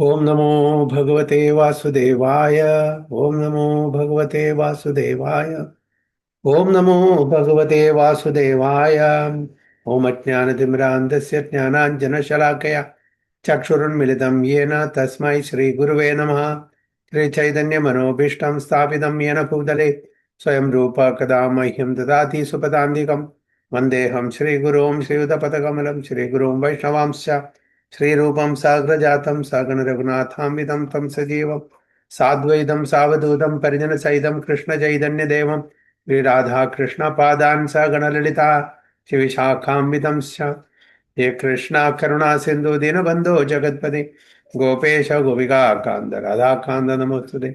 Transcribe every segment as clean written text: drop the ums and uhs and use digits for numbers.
ओम नमो भगवते वासुदेवाय। ओम नमो भगवते वासुदेवाय। ओम नमो भगवते वासुदेवाय। ओम अज्ञानतिमिरान्धस्य ज्ञानाञ्जनशलाकया चक्षुरुन्मिलितं येन तस्मै श्रीगुरुवे नमः। श्रीचैतन्यमनोभीष्टं स्थापितं येन भूतले स्वयं रूप कदा मह्यं ददाति सुपदान्तिकं। वन्देऽहं श्रीगुरुं श्रीयुतपदकमलं श्रीगुरुं वैष्णवांश्च श्रीरूपं साग्रजातं सगणरघुनाथान्वितं तं सजीवं साद्वैतं सावधूतं परिजनसहितं कृष्णचैतन्यदेवं श्रीराधाकृष्णपादान् सगणललिता शिविशाखान्वितंश्च हे कृष्णा करुणा सिन्धु दीनबन्धो जगत्पते गोपेश गोपिका कान्त राधाकान्त नमोस्तुते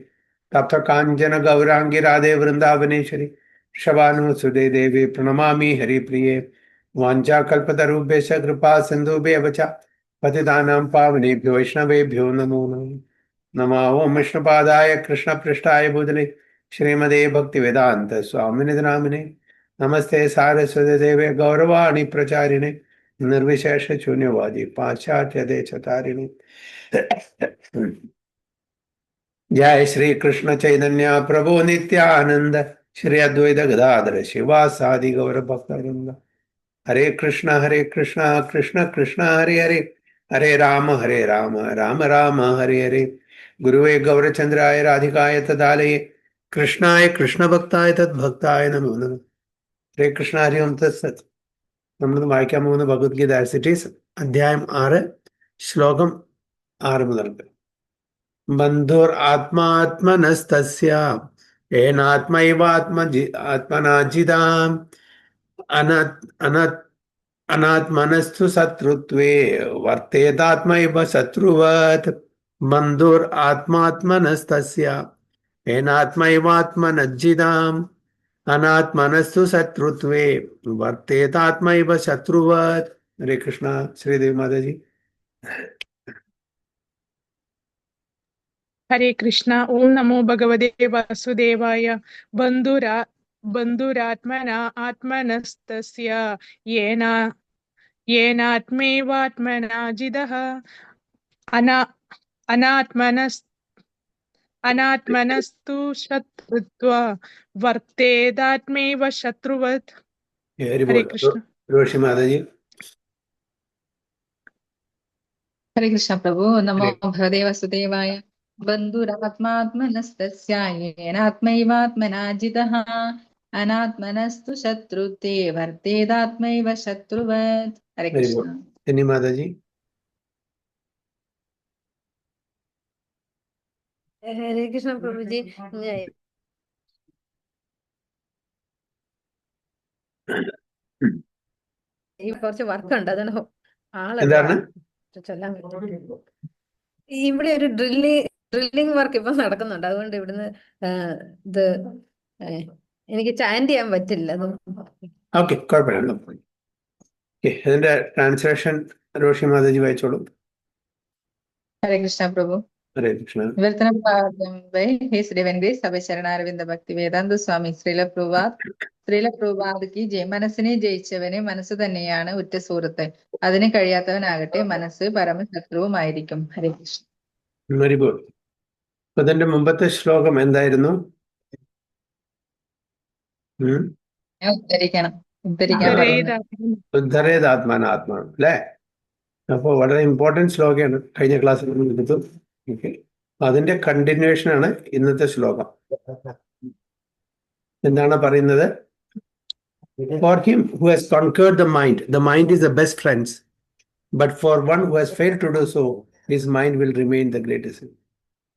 तप्त काञ्चन गौराङ्गी राधे वृन्दावनेश्वरी शबानुसुते देवी प्रणमामि हरिप्रिये वाञ्छाकल्पतरुभ्यश्च कृपा सिन्धुभ्येव च पतितानां पावनेभ्यो वैष्णवेभ्यो नमो नमः। नमः ओं विष्णुपादाय कृष्णपृष्ठाय भूतले श्रीमदे भक्तिवेदान्त स्वामिने नामिने नमस्ते सारस्वती देवे गौरवाणी प्रचारिणे निर्विशेष शून्यवादी पाश्चात्य देशतारिणे। जय श्री कृष्ण चैतन्य प्रभु नित्यानंद श्री अद्वैत गदाधर शिवासादि गौर भक्तवृंद। हरे कृष्ण कृष्ण कृष्ण हरे हरे हरे राम राम राम हरे हरे। गुरुवे गौरचंद्राय राधिकाय तदालये कृष्णाय कृष्ण भक्ताय तद्भक्ताय नमो नमः। ഹരേ കൃഷ്ണ ഹരി ഓം തത്സത്. നമ്മൾ വായിക്കാൻ പോകുന്ന ഭഗവത്ഗീത ആസിറ്റീസ് അധ്യായം 6 ശ്ലോകം 6 മുതൽക്ക്. ബന്ധുർ ആത്മാത്മനസ്തസ്യ ഏനാത്മൈവാത്മനാജിതാം അനാത്മനസ്തു ശത്രുത്വേ വർത്തേതാത്മൈവ ശത്രുവത്. ബന്ധുർ ആത്മാത്മനസ്തസ്യ ഏനാത്മൈവാത്മനജ്ജിതാം अनात्मनस्तु शत्रुत्वे वर्तेतात्मैव शत्रुवत्. हरे कृष्णा. श्रीदेवी माता जी. हरे कृष्णा. ओम नमो भगवते वासुदेवाय. बंधुरात्मना आत्मनस्तस्य येनात्मेवात्मना जिदः अनात्मनस्तु शत्रुत्वा वर्तेदात्मेव शत्रुवत्. हरे कृष्ण. रोशी माता जी. हरे कृष्ण प्रभु. नमो भगवते वासुदेवाय. बन्धुरात्मात्मनस्तस्य येनात्मैवात्मना जितः अनात्मनस्तु शत्रुते वर्तेदात्मैव शत्रुवत्. हरे कृष्ण. धन्य माता जी. हरे कृष्ण प्रभु जी. ഈ കുറച്ച് വർക്ക് ഉണ്ട്, അതാണ് ചൊല്ലാൻ പറ്റും. ഇവിടെ ഒരു ഡ്രില്ലിംഗ് വർക്ക് ഇപ്പൊ നടക്കുന്നുണ്ട്, അതുകൊണ്ട് ഇവിടുന്ന് ഇത് എനിക്ക് ചാൻഡ് ചെയ്യാൻ പറ്റില്ല. അതിന്റെ ട്രാൻസ്ലേഷൻ റോഷി മാതാജി വായിച്ചോളൂ. हरे कृष्ण प्रभु. हरे Krishna. His Divine Grace Sabha Sharanaravinda Bhakti Vedanta Swami Srila Prabhupada की ജയ. മനസ്സിനെ ജയിച്ചവനെ മനസ്സ് തന്നെയാണ് ഉറ്റ സുഹൃത്ത്. അതിന് കഴിയാത്തവനാകട്ടെ മനസ്സ് പരമശത്രുവുമായിരിക്കും. ഹരേ കൃഷ്ണ. അതിന്റെ മുമ്പത്തെ ശ്ലോകം എന്തായിരുന്നു? ഉദ്ധരേതാത്മാനാത്മാനം അല്ലേ? അപ്പോൾ വളരെ ഇമ്പോർട്ടൻറ്റ് ശ്ലോകമാണ്, കഴിഞ്ഞ ക്ലാസ്സിൽ നമ്മൾ എടുത്തു. അതിന്റെ കണ്ടിന്യൂഷൻ ആണ് ഇന്നത്തെ ശ്ലോകം. എന്താണ് പറയുന്നത്? For him who has conquered the mind is the best friends. But for one who has failed to do so, his mind will remain the greatest.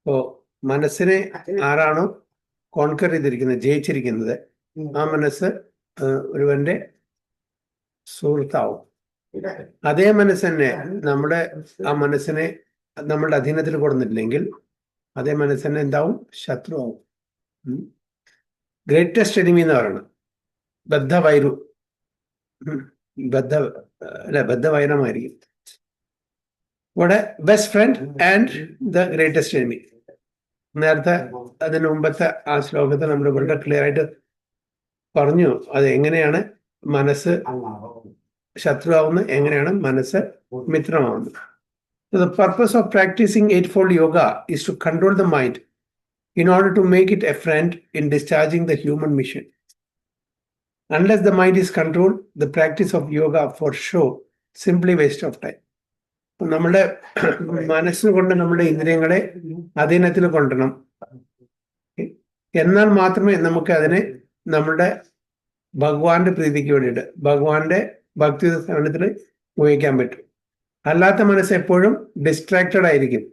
So, മനസ്സിനെ ആരാണോ കോൺകർ ചെയ്തിരിക്കുന്നത്, ജയിച്ചിരിക്കുന്നത്, ആ മനസ്സ് ഒരുവന്റെ സുഹൃത്താവും. അതേ മനസ്സ് തന്നെ ആ മനസ്സിനെ നമ്മളുടെ അധീനത്തിൽ കൊടുത്തിട്ടില്ലെങ്കിൽ അതേ മനസ്സ് തന്നെ എന്താവും? ശത്രുവാവും. ഗ്രേറ്റസ്റ്റ് എനിമി എന്ന് പറയണം ബദ്ധവൈരു. ബദ്ധവൈരമായിരിക്കും. ഇവിടെ best friend and the greatest enemy. നേരത്തെ അതിന് മുമ്പത്തെ ആ ശ്ലോകത്തെ നമ്മൾ വളരെ ക്ലിയർ ആയിട്ട് പറഞ്ഞു. അത് എങ്ങനെയാണ് മനസ്സ് ശത്രുവാവുന്നത്, എങ്ങനെയാണ് മനസ്സ് മിത്രമാവുന്നത്. So the purpose of practicing Eightfold Yoga is to control the mind in order to make it a friend in discharging the human mission. Unless the mind is controlled, the practice of yoga for show simply waste of time. നമ്മുടെ മനസ്സുകൊണ്ട് നമ്മുടെ ഇന്ദ്രിയങ്ങളെ അധീനത്തിൽ കൊണ്ടുവരണം. എന്നാൽ മാത്രമേ നമുക്ക് അതിനെ നമ്മുടെ ഭഗവാന്റെ പ്രീതിക്ക് വേണ്ടിയിട്ട് ഭഗവാന്റെ ഭക്തി സേവനത്തിൽ ഉപയോഗിക്കാൻ പറ്റും. അല്ലാത്ത മനസ്സ് എപ്പോഴും ഡിസ്ട്രാക്റ്റഡ് ആയിരിക്കും,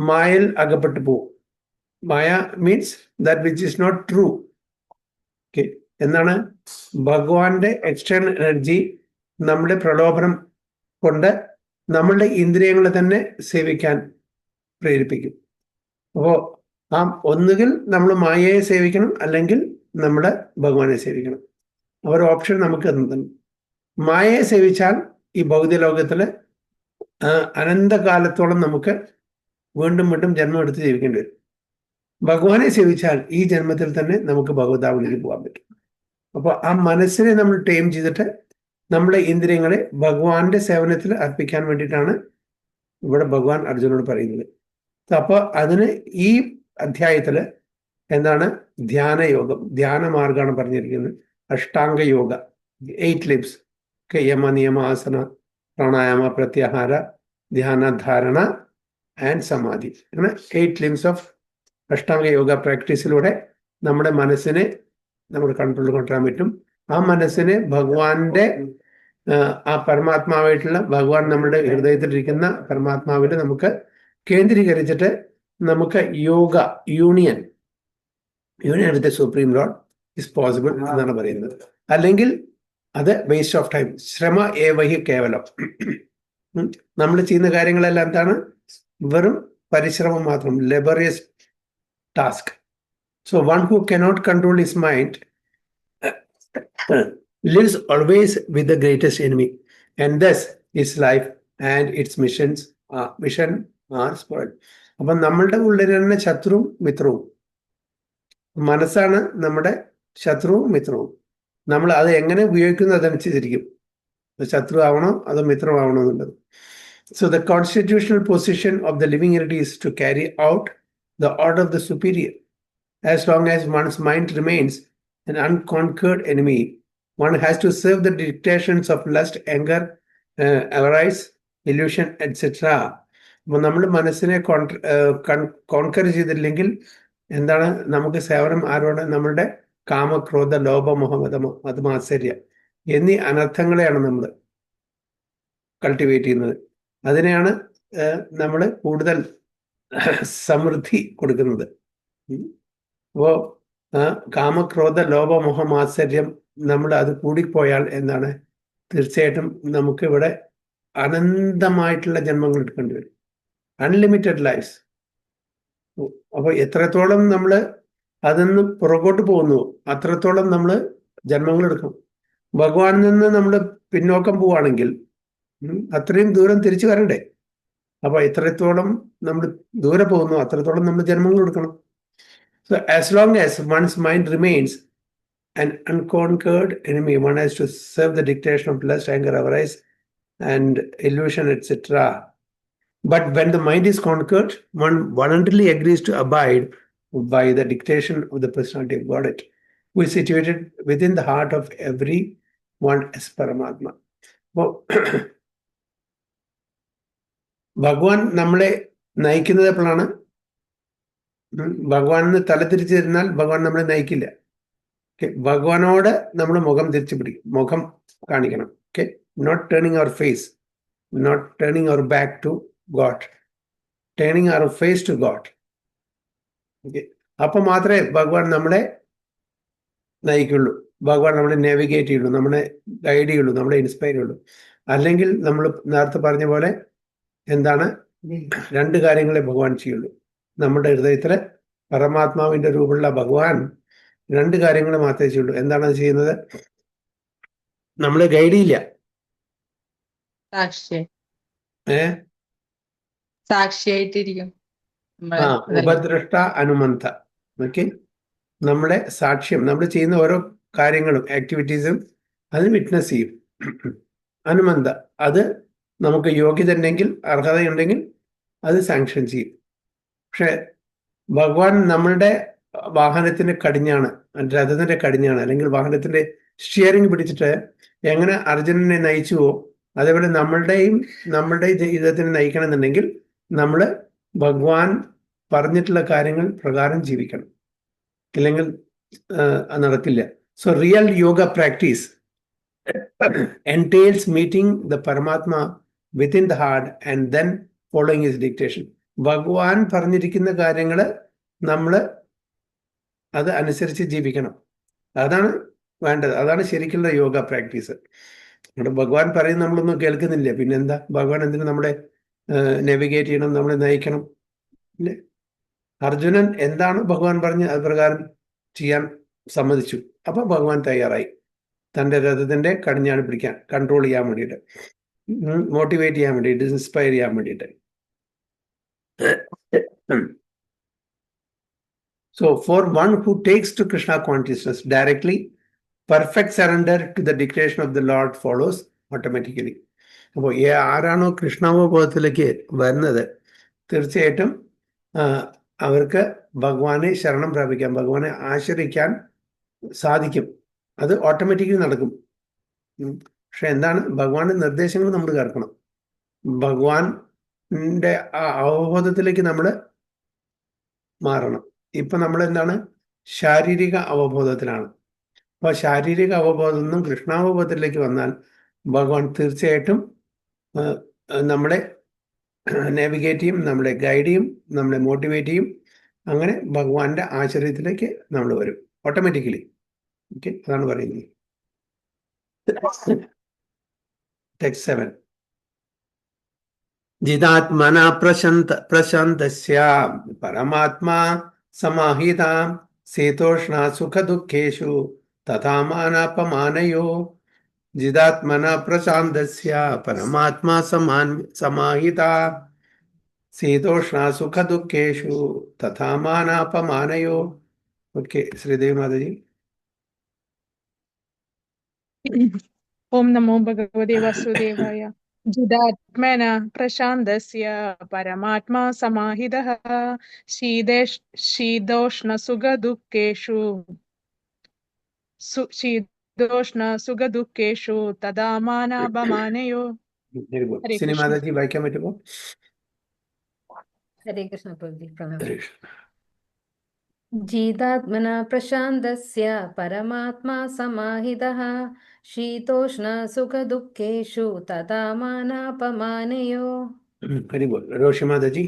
മായയിൽ അകപ്പെട്ടു പോകും. Maya means that which is not true. Okay, എന്താണ് ഭഗവാന്റെ എക്സ്റ്റേണൽ എനർജി നമ്മുടെ പ്രലോഭനം കൊണ്ട് നമ്മളുടെ ഇന്ദ്രിയങ്ങളെ തന്നെ സേവിക്കാൻ പ്രേരിപ്പിക്കും. അപ്പോൾ ഒന്നുകിൽ നമ്മൾ മായയെ സേവിക്കണം, അല്ലെങ്കിൽ നമ്മുടെ ഭഗവാനെ സേവിക്കണം. ഒരു ഓപ്ഷൻ നമുക്ക് തന്നു. മായയെ സേവിച്ചാൽ ഈ ഭൗതിക ലോകത്തില് അനന്തകാലത്തോളം നമുക്ക് വീണ്ടും വീണ്ടും ജന്മം എടുത്ത് ജീവിക്കേണ്ടി വരും. ഭഗവാനെ സേവിച്ചാൽ ഈ ജന്മത്തിൽ തന്നെ നമുക്ക് ഭഗവതാവിലേക്ക് പോകാൻ പറ്റും. അപ്പോൾ ആ മനസ്സിനെ നമ്മൾ ടൈം ചെയ്തിട്ട് നമ്മുടെ ഇന്ദ്രിയങ്ങളെ ഭഗവാന്റെ സേവനത്തിൽ അർപ്പിക്കാൻ വേണ്ടിയിട്ടാണ് ഇവിടെ ഭഗവാൻ അർജുനോട് പറയുന്നത്. അപ്പോൾ അതിന് ഈ അധ്യായത്തില് എന്താണ് ധ്യാനയോഗം, ധ്യാന മാർഗമാണ് പറഞ്ഞിരിക്കുന്നത്. അഷ്ടാംഗ യോഗ, 8 limbs, യമ നിയമ ആസന പ്രാണായാമ പ്രത്യാഹാര ധ്യാന ധാരണ ആൻഡ് സമാധി. അങ്ങനെ 8 limbs ഓഫ് അഷ്ടാംഗ യോഗ പ്രാക്ടീസിലൂടെ നമ്മുടെ മനസ്സിനെ നമ്മുടെ കൺട്രോളിൽ കൊണ്ടുവരാൻ പറ്റും. ആ മനസ്സിനെ ഭഗവാന്റെ ആ പരമാത്മാവായിട്ടുള്ള ഭഗവാൻ നമ്മുടെ ഹൃദയത്തിലിരിക്കുന്ന പരമാത്മാവിൽ നമുക്ക് കേന്ദ്രീകരിച്ചിട്ട് നമുക്ക് yoga union with the Supreme Lord is possible എന്നാണ് പറയുന്നത്. അല്ലെങ്കിൽ അത് വേസ്റ്റ് ഓഫ് ടൈം, ശ്രമ ഏവഹി കേവലം. നമ്മൾ ചെയ്യുന്ന കാര്യങ്ങളെല്ലാം എന്താണ്, വെറും പരിശ്രമം മാത്രം, laborious task. So one who cannot control his mind lives always with the greatest enemy, and thus his life and its mission are spoiled. അപ്പം നമ്മളുടെ ഉള്ളിൽ തന്നെ ശത്രുവും മിത്രവും, മനസ്സാണ് നമ്മുടെ ശത്രുവും മിത്രവും. നമ്മൾ അത് എങ്ങനെ ഉപയോഗിക്കുന്നു അതനുസരിച്ചിരിക്കും, ശത്രു ആവണോ അതോ മിത്രമാവണോ എന്നുള്ളത്. So the constitutional position of the living entity is to carry out the order of the superior. As long as one's mind remains an unconquered enemy, one has to serve the dictations of lust, anger, avarice, illusion, etc. അപ്പോൾ നമ്മൾ മനസ്സിനെ conquer ചെയ്തില്ലെങ്കിൽ എന്താണ് നമുക്ക് സേവനം ആരോട്, നമ്മളുടെ കാമക്രോധ ലോഭ മോഹമതമോ അത് മാത്സര്യ എന്നീ അനർത്ഥങ്ങളെയാണ് നമ്മൾ കൾട്ടിവേറ്റ് ചെയ്യുന്നത്. അതിനെയാണ് നമ്മൾ കൂടുതൽ സമൃദ്ധി കൊടുക്കുന്നത്. അപ്പോൾ കാമക്രോധ ലോഭ മോഹമാത്സര്യം നമ്മൾ അത് കൂടിപ്പോയാൽ എന്താണ്, തീർച്ചയായിട്ടും നമുക്ക് ഇവിടെ അനന്തമായിട്ടുള്ള ജന്മങ്ങൾ എടുക്കേണ്ടി വരും, അൺലിമിറ്റഡ് ലൈഫ്സ്. അപ്പോൾ എത്രത്തോളം നമ്മൾ അതിന്ന് പുറകോട്ട് പോകുന്നു അത്രത്തോളം നമ്മൾ ജന്മങ്ങൾ എടുക്കും. ഭഗവാനിൽ നിന്ന് നമ്മൾ പിന്നോക്കം പോവുകയാണെങ്കിൽ അത്രയും ദൂരം തിരിച്ചു വരണ്ടേ. അപ്പൊ എത്രത്തോളം നമ്മൾ ദൂരെ പോകുന്നു അത്രത്തോളം നമ്മൾ ജന്മങ്ങൾ എടുക്കണം. So as long as one's mind remains an unconquered enemy, one has to serve the dictation of lust, anger, avarice, and illusion, etc. But when the mind is conquered, one voluntarily agrees to abide by the dictation of the personality of Godhead, who is situated within the heart of every one as Paramatma. ഭഗവാൻ നമ്മളെ നയിക്കുന്നത് എപ്പോഴാണ്? ഭഗവാനെന്ന് തല തിരിച്ചിരുന്നാൽ ഭഗവാൻ നമ്മളെ നയിക്കില്ല. ഭഗവാനോട് നമ്മൾ മുഖം തിരിച്ചു പിടിക്കും, മുഖം കാണിക്കണം. Okay, not turning our face, not turning our back to God, turning our face to God. Okay, അപ്പൊ മാത്രമേ ഭഗവാൻ നമ്മളെ നയിക്കുള്ളൂ, ഭഗവാൻ നമ്മളെ നാവിഗേറ്റ് ചെയ്യുള്ളൂ, നമ്മളെ ഗൈഡ് ചെയ്യുള്ളൂ, നമ്മളെ ഇൻസ്പയർ ചെയ്യുള്ളൂ. അല്ലെങ്കിൽ നമ്മൾ നേരത്തെ പറഞ്ഞ പോലെ എന്താണ്, 2 കാര്യങ്ങളെ ഭഗവാൻ ചെയ്യുള്ളൂ. നമ്മുടെ ഹൃദയത്തില് പരമാത്മാവിന്റെ രൂപമുള്ള ഭഗവാൻ 2 കാര്യങ്ങൾ മാത്രമേ ചെയ്യുള്ളൂ. എന്താണ് അത് ചെയ്യുന്നത്? നമ്മളെ ഗൈഡ് ചെയ്യില്ല. സാക്ഷിയായിട്ടിരിക്കും. ഉപദ്രഷ്ട അനുമന്ത. ഓക്കെ, നമ്മുടെ സാക്ഷ്യം, നമ്മൾ ചെയ്യുന്ന ഓരോ കാര്യങ്ങളും ആക്ടിവിറ്റീസും അത് വിറ്റ്നസ് ചെയ്യും. അനുമന്ത, അത് നമുക്ക് യോഗ്യത ഉണ്ടെങ്കിൽ, അർഹതയുണ്ടെങ്കിൽ അത് സാങ്ഷൻ ചെയ്യും. പക്ഷെ ഭഗവാൻ നമ്മളുടെ വാഹനത്തിന്റെ കടിഞ്ഞാണ്, രഥത്തിന്റെ കടിഞ്ഞാണ്, അല്ലെങ്കിൽ വാഹനത്തിന്റെ സ്റ്റിയറിംഗ് പിടിച്ചിട്ട് എങ്ങനെ അർജുനനെ നയിച്ചുവോ അതേപോലെ നമ്മളുടെ ജീവിതത്തിനെ നയിക്കണമെന്നുണ്ടെങ്കിൽ നമ്മൾ ഭഗവാൻ പറഞ്ഞിട്ടുള്ള കാര്യങ്ങൾ പ്രകാരം ജീവിക്കണം, ഇല്ലെങ്കിൽ അത് നടക്കില്ല. So real yoga practice entails meeting the Paramatma within the heart and then following his dictation. ഭഗവാൻ പറഞ്ഞിരിക്കുന്ന കാര്യങ്ങൾ നമ്മൾ അത് അനുസരിച്ച് ജീവിക്കണം. അതാണ് വേണ്ടത്. അതാണ് ശരിക്കുള്ള യോഗ പ്രാക്ടീസ്. നമ്മുടെ ഭഗവാൻ പറയും നമ്മളൊന്നും കേൾക്കുന്നില്ല, പിന്നെന്താ? ഭഗവാൻ എന്തിനു നമ്മളെ നാവിഗേറ്റ് ചെയ്യണം, നമ്മളെ നയിക്കണം? ഇല്ലേ? അർജുനൻ എന്താണ് ഭഗവാൻ പറഞ്ഞ് അത് പ്രകാരം ചെയ്യാൻ സമ്മതിച്ചു. അപ്പൊ ഭഗവാൻ തയ്യാറായി തൻ്റെ രഥത്തിന്റെ കടിഞ്ഞാണ് പിടിക്കാൻ, കൺട്രോൾ ചെയ്യാൻ വേണ്ടിയിട്ട്, മോട്ടിവേറ്റ് ചെയ്യാൻ വേണ്ടിയിട്ട്, ഇൻസ്പയർ ചെയ്യാൻ വേണ്ടിയിട്ട്. So for one who takes to Krishna consciousness directly, perfect surrender to the dictation of the Lord follows automatically. അപ്പോൾ ആരാണോ കൃഷ്ണാവബോധത്തിലേക്ക് വരുന്നത് തീർച്ചയായിട്ടും അവർക്ക് ഭഗവാനെ ശരണം പ്രാപിക്കാൻ, ഭഗവാനെ ആശ്രയിക്കാൻ സാധിക്കും. അത് ഓട്ടോമാറ്റിക്കലി നടക്കും. പക്ഷെ എന്താണ്? ഭഗവാന്റെ നിർദ്ദേശങ്ങൾ നമ്മൾ കേൾക്കണം. ഭഗവാന്റെ ആ അവബോധത്തിലേക്ക് നമ്മൾ മാറണം. ഇപ്പൊ നമ്മൾ എന്താണ്? ശാരീരിക അവബോധത്തിലാണ്. അപ്പൊ ശാരീരിക അവബോധത്തിൽ നിന്നും കൃഷ്ണാവബോധത്തിലേക്ക് വന്നാൽ ഭഗവാൻ തീർച്ചയായിട്ടും നമ്മളെ നാവിഗേറ്റ് ചെയ്യും, നമ്മളെ ഗൈഡ് ചെയ്യും, നമ്മളെ മോട്ടിവേറ്റ് ചെയ്യും. അങ്ങനെ ഭഗവാന്റെ ആശ്രയത്തിലേക്ക് നമ്മൾ വരും ഓട്ടോമാറ്റിക്കലി. ഓക്കെ, അതാണ് പറയുന്നത്. ടെക്സ്റ്റ് 7. ജിതാത്മന പ്രശാന്തസ്യ പരമാത്മാ സമാഹിതാം ശീതോഷ്ണ സുഖദുഃഖേഷു തഥാ മാനാപമാനയോ. ജിതാത്മന പ്രശാന്തസ്യ പരമാത്മാ സമാഹിതാ ശീതോഷ്ണ സുഖദുഃഖേഷു തഥാ മാനാപമാനയോ. ഓക്കെ, ശ്രീദേവി മാതാജി. ഓം നമോ ഭഗവതേ വാസുദേവായ. ജിതാത്മന പ്രശാന്തസ്യ പരമാത്മാ സമാഹിതഃ ശീതോഷ്ണ സുഖദുഃഖേഷു തഥാ മാനാപമാനയോ. ഹരേ സിനി കൃഷ്ണ. മാതാജി വായിക്കാൻ പറ്റുമോ? ഹരേ കൃഷ്ണ പ്രഭുജി, പ്രണാമം. ഹരേ കൃഷ്ണ. ജിതാത്മന പ്രശാന്തസ്യ പരമാത്മാ സമാഹിതഃ ശീതോഷ്ണ സുഖദുഃഖേഷു തഥാ മാനാപമാനയോ. ഹരി ബോൾ. റോഷി മാതാജി.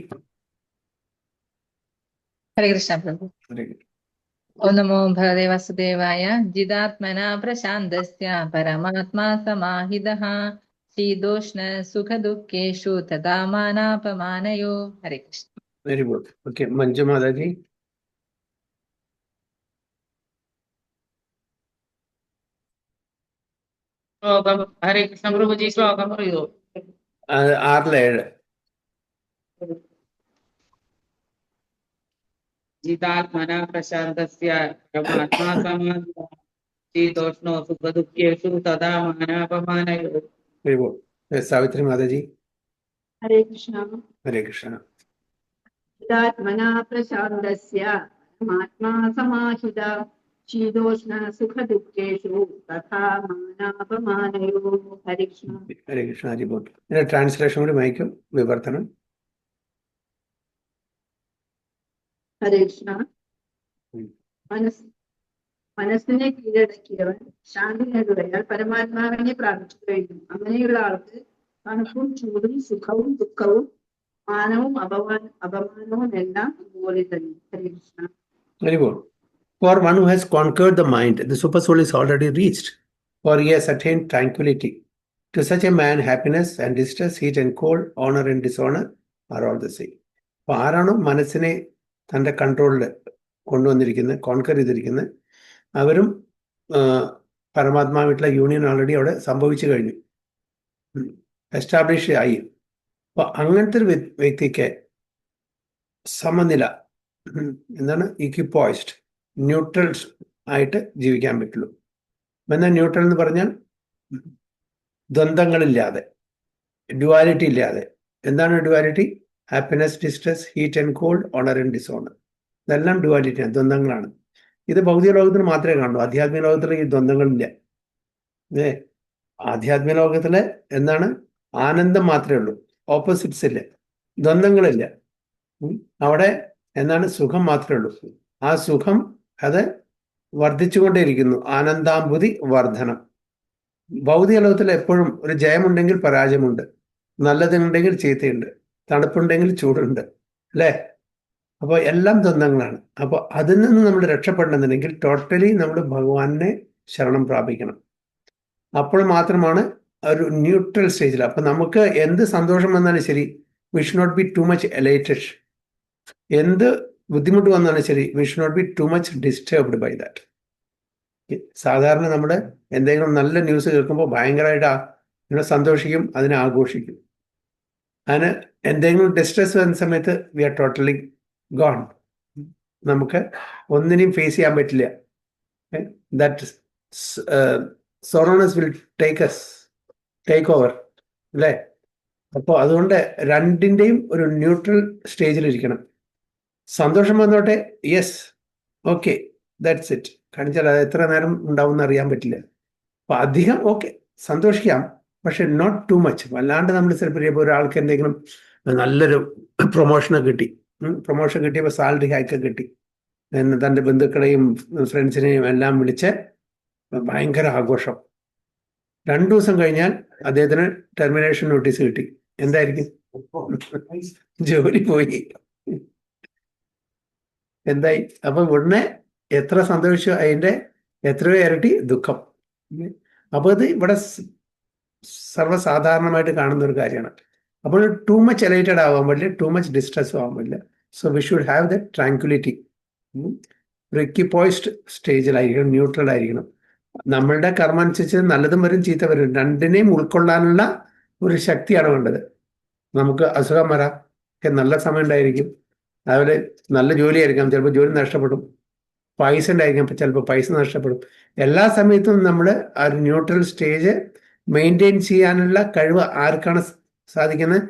ഹരേ കൃഷ്ണ പ്രഭു. ഹരേ കൃഷ്ണ. ഓം നമോ ഭഗവതേ വാസുദേവായ. ജിതാത്മന പ്രശാന്തസ്യ പരമാത്മാ സമാഹിതഃ ശീതോഷ്ണ സുഖദുഃഖേഷു തഥാ മാനാപമാനയോ. Hare Krishna. Very good. Okay, Manju മാതാജി. ശ്ലോകം. ഹരേ കൃഷ്ണ പ്രഭുജി, ശ്ലോകം പറയൂ. 6-7. ജിതാത്മന പ്രശാന്തസ്യ പരമാത്മാ സമാഹിതഃ ശീതോഷ്ണോ സുഖദുഃഖേഷു തഥാ മാനാപമാനയോ. Very good. സാവിത്രി മാതാജി. ഹരേ കൃഷ്ണ. ഹരേ കൃഷ്ണ. ചിദാത്മനാ പ്രശാന്തസ്യ പരമാത്മാ സമാഹിത ശീതോഷ്ണ സുഖദുഃഖേഷു തഥാ മാനാപമാനയോ. ഹരേ കൃഷ്ണ. ഹരേ കൃഷ്ണ. ഹരി ബോൾ. ഇതിന്റെ ട്രാൻസ്ലേഷൻ കൂടി വായിക്കും, വിവർത്തനം. ഹരേ കൃഷ്ണ. മനസ്സിനെ കീഴടക്കിയവൻ ശാന്തി നേടുകയാൽ പരമാത്മാവിനെ പ്രാപിച്ചു കഴിഞ്ഞു. അങ്ങനെയുള്ള ആൾക്ക് തണുപ്പും ചൂടും സുഖവും ദുഃഖവും മാനവും അപമാനവും എല്ലാം അതുപോലെ തന്നെ. ഹരേ Krishna. Very good. For one who has conquered the mind, the super soul is already reached, for he has attained tranquility. To such a man, happiness and distress, heat and cold, honor and dishonor are all the same. അപ്പോൾ ആരാണോ മനസ്സിനെ തൻ്റെ കൺട്രോളിൽ കൊണ്ടുവന്നിരിക്കുന്നത്, conquer ചെയ്തിരിക്കുന്നത്, അവരും പരമാത്മാവായിട്ടുള്ള union already അവിടെ സംഭവിച്ചു കഴിഞ്ഞു, എസ്റ്റാബ്ലിഷ് ആയി. അപ്പോൾ അങ്ങനത്തെ ഒരു വ്യക്തിക്ക് സമനില, എന്താണ്, ഇക്വിപ്പോയ്സ്ഡ്, ന്യൂട്രൽസ് ആയിട്ട് ജീവിക്കാൻ പറ്റുള്ളൂ. എന്നാൽ ന്യൂട്രൽ എന്ന് പറഞ്ഞാൽ ദ്വന്ദ്ങ്ങളില്ലാതെ, ഡ്യുവാലിറ്റി ഇല്ലാതെ. എന്താണ് duality? Happiness, distress, heat and cold, honour and dishonour. ഇതെല്ലാം ഡ്യുവാലിറ്റിയാണ്, ദ്വന്ദ്ങ്ങളാണ്. ഇത് ഭൗതിക ലോകത്തിന് മാത്രമേ കാണൂ. ആധ്യാത്മിക ലോകത്തിൽ ഈ ദ്വന്ദ്ങ്ങളില്ല. ആധ്യാത്മിക ലോകത്തില് എന്താണ്? ആനന്ദം മാത്രമേ ഉള്ളൂ, ഓപ്പോസിറ്റ്സ് ഇല്ല, ദ്വന്ദ്ങ്ങളില്ല. അവിടെ എന്താണ്? സുഖം മാത്രമേ ഉള്ളൂ. ആ സുഖം അത് വർദ്ധിച്ചുകൊണ്ടേയിരിക്കുന്നു, ആനന്ദാംബുതി വർധനം. ഭൗതിക ലോകത്തിൽ എപ്പോഴും ഒരു ജയമുണ്ടെങ്കിൽ പരാജയമുണ്ട്, നല്ലതുണ്ടെങ്കിൽ ചീത്തയുണ്ട്, തണുപ്പുണ്ടെങ്കിൽ ചൂടുണ്ട്, അല്ലേ? അപ്പോൾ എല്ലാം ദ്വന്ദ്ങ്ങളാണ്. അപ്പോൾ അതിൽ നിന്ന് നമ്മൾ രക്ഷപ്പെടണമെന്നുണ്ടെങ്കിൽ ടോട്ടലി നമ്മൾ ഭഗവാനെ ശരണം പ്രാപിക്കണം. അപ്പോൾ മാത്രമാണ് ഒരു ന്യൂട്രൽ സ്റ്റേജിൽ. അപ്പം നമുക്ക് എന്ത് സന്തോഷം വന്നാലും ശരി, we should not be too much elated. എന്ത് ബുദ്ധിമുട്ട് വന്നാലും ശരി, we should not be too much disturbed by that. സാധാരണ നമ്മൾ എന്തെങ്കിലും നല്ല ന്യൂസ് കേൾക്കുമ്പോൾ ഭയങ്കരമായിട്ട് സന്തോഷിക്കും, അതിനെ ആഘോഷിക്കും. അതിന് എന്തെങ്കിലും ഡിസ്ട്രെസ് വരുന്ന സമയത്ത് വി ആർ ടോട്ടലി ഗോൺ. നമുക്ക് ഒന്നിനെയും ഫേസ് ചെയ്യാൻ പറ്റില്ല. ദാറ്റ് സോറോണസ് വിൽ ടേക്ക് ഓവർ, അല്ലേ? അപ്പോൾ അതുകൊണ്ട് രണ്ടിൻ്റെയും ഒരു ന്യൂട്രൽ സ്റ്റേജിലിരിക്കണം. സന്തോഷം വന്നോട്ടെ, യെസ്, ഓക്കെ, ദാറ്റ്സ് ഇറ്റ്. കാണിച്ചാൽ അത് എത്ര നേരം ഉണ്ടാവും എന്ന് അറിയാൻ പറ്റില്ല. അപ്പോൾ അധികം ഓക്കെ സന്തോഷിക്കാം, പക്ഷെ നോട്ട് ടു മച്ച്. വല്ലാണ്ട് നമ്മൾ ചിലപ്പോൾ ഒരാൾക്ക് എന്തെങ്കിലും നല്ലൊരു പ്രൊമോഷൻ കിട്ടിയപ്പോൾ സാലറി ഹൈക്ക് കിട്ടി, തൻ്റെ ബന്ധുക്കളെയും ഫ്രണ്ട്സിനെയും എല്ലാം വിളിച്ച് ഭയങ്കര ആഘോഷം. 2 ദിവസം കഴിഞ്ഞാൽ അദ്ദേഹത്തിന് ടെർമിനേഷൻ നോട്ടീസ് കിട്ടി. എന്തായിരിക്കും? ജോലി പോയി. എന്തായി? അപ്പം ഉടനെ എത്ര സന്തോഷിച്ചു, അതിൻ്റെ എത്രയോ ഇരട്ടി ദുഃഖം. അപ്പോൾ ഇത് ഇവിടെ സർവ്വസാധാരണമായിട്ട് കാണുന്ന ഒരു കാര്യമാണ്. അപ്പോൾ ടു മച്ച് എലൈറ്റഡ് ആവാൻ പാടില്ല, ടു മച്ച് ഡിസ്ട്രെസ്സും ആവാൻ പാടില്ല. So we should have the tranquillity. ഒരു എക്വിപ്പോയ്സ്ഡ് സ്റ്റേജിലായിരിക്കണം, ന്യൂട്രൽ ആയിരിക്കണം. നമ്മളുടെ കർമ്മം അനുസരിച്ച് നല്ലതും വരും ചീത്ത വരും, രണ്ടിനെയും ഉൾക്കൊള്ളാനുള്ള ഒരു ശക്തിയാണ് വേണ്ടത്. നമുക്ക് അസുഖം വരാം, നല്ല സമയം ഉണ്ടായിരിക്കും, അതുപോലെ നല്ല ജോലി ആയിരിക്കാം, ചിലപ്പോൾ ജോലി നഷ്ടപ്പെടും, പൈസ ഉണ്ടായിരിക്കാം, ചിലപ്പോൾ പൈസ നഷ്ടപ്പെടും. എല്ലാ സമയത്തും നമ്മൾ ആ ഒരു ന്യൂട്രൽ സ്റ്റേജ് മെയിൻറ്റെയിൻ ചെയ്യാനുള്ള കഴിവ് ആർക്കാണ് സാധിക്കുന്നത്?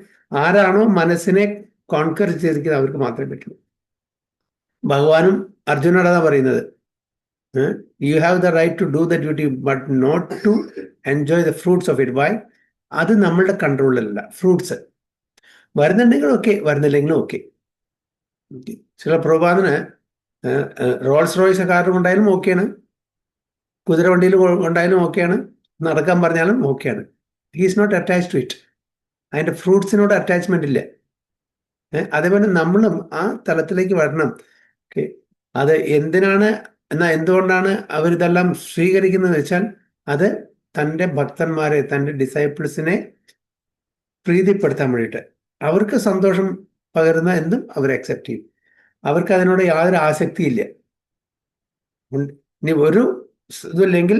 ആരാണോ മനസ്സിനെ കോൺകർ ചെയ്തിരിക്കുന്നത് അവർക്ക് മാത്രമേ പറ്റുള്ളൂ. ഭഗവാനും അർജുനോടാണ് പറയുന്നത്, you have the right to do the duty but not to enjoy the fruits of it. Why? അത് നമ്മളുടെ കൺട്രോളിലല്ല. ഫ്രൂട്ട്സ് വരുന്നുണ്ടെങ്കിലും ഓക്കെ, വരുന്നില്ലെങ്കിലും ഓക്കെ. ചില പ്രഭാതന് റോൾസ് റോയ്സ് കാർ കൊണ്ടായാലും ഓക്കെയാണ്, കുതിര വണ്ടിയിൽ കൊണ്ടായാലും ഓക്കെയാണ്, നടക്കാൻ പറഞ്ഞാലും ഓക്കെയാണ്. He is not attach to it. അതിൻ്റെ ഫ്രൂട്ട്സിനോട് അറ്റാച്ച്മെന്റ് ഇല്ല. അതേപോലെ നമ്മളും ആ തലത്തിലേക്ക് വരണം. ഓക്കെ, അത് എന്തിനാണ് എന്തുകൊണ്ടാണ് അവരിതെല്ലാം സ്വീകരിക്കുന്നത് വെച്ചാൽ, അത് തൻ്റെ ഭക്തന്മാരെ, തൻ്റെ ഡിസൈപ്പിൾസിനെ പ്രീതിപ്പെടുത്താൻ വേണ്ടിയിട്ട്, അവർക്ക് സന്തോഷം പകരുന്ന എന്തും അവർ അക്സെപ്റ്റ് ചെയ്യും. അവർക്ക് അതിനോട് യാതൊരു ആസക്തിയില്ല. ഇനി ഒരു ഇതുമില്ലെങ്കിൽ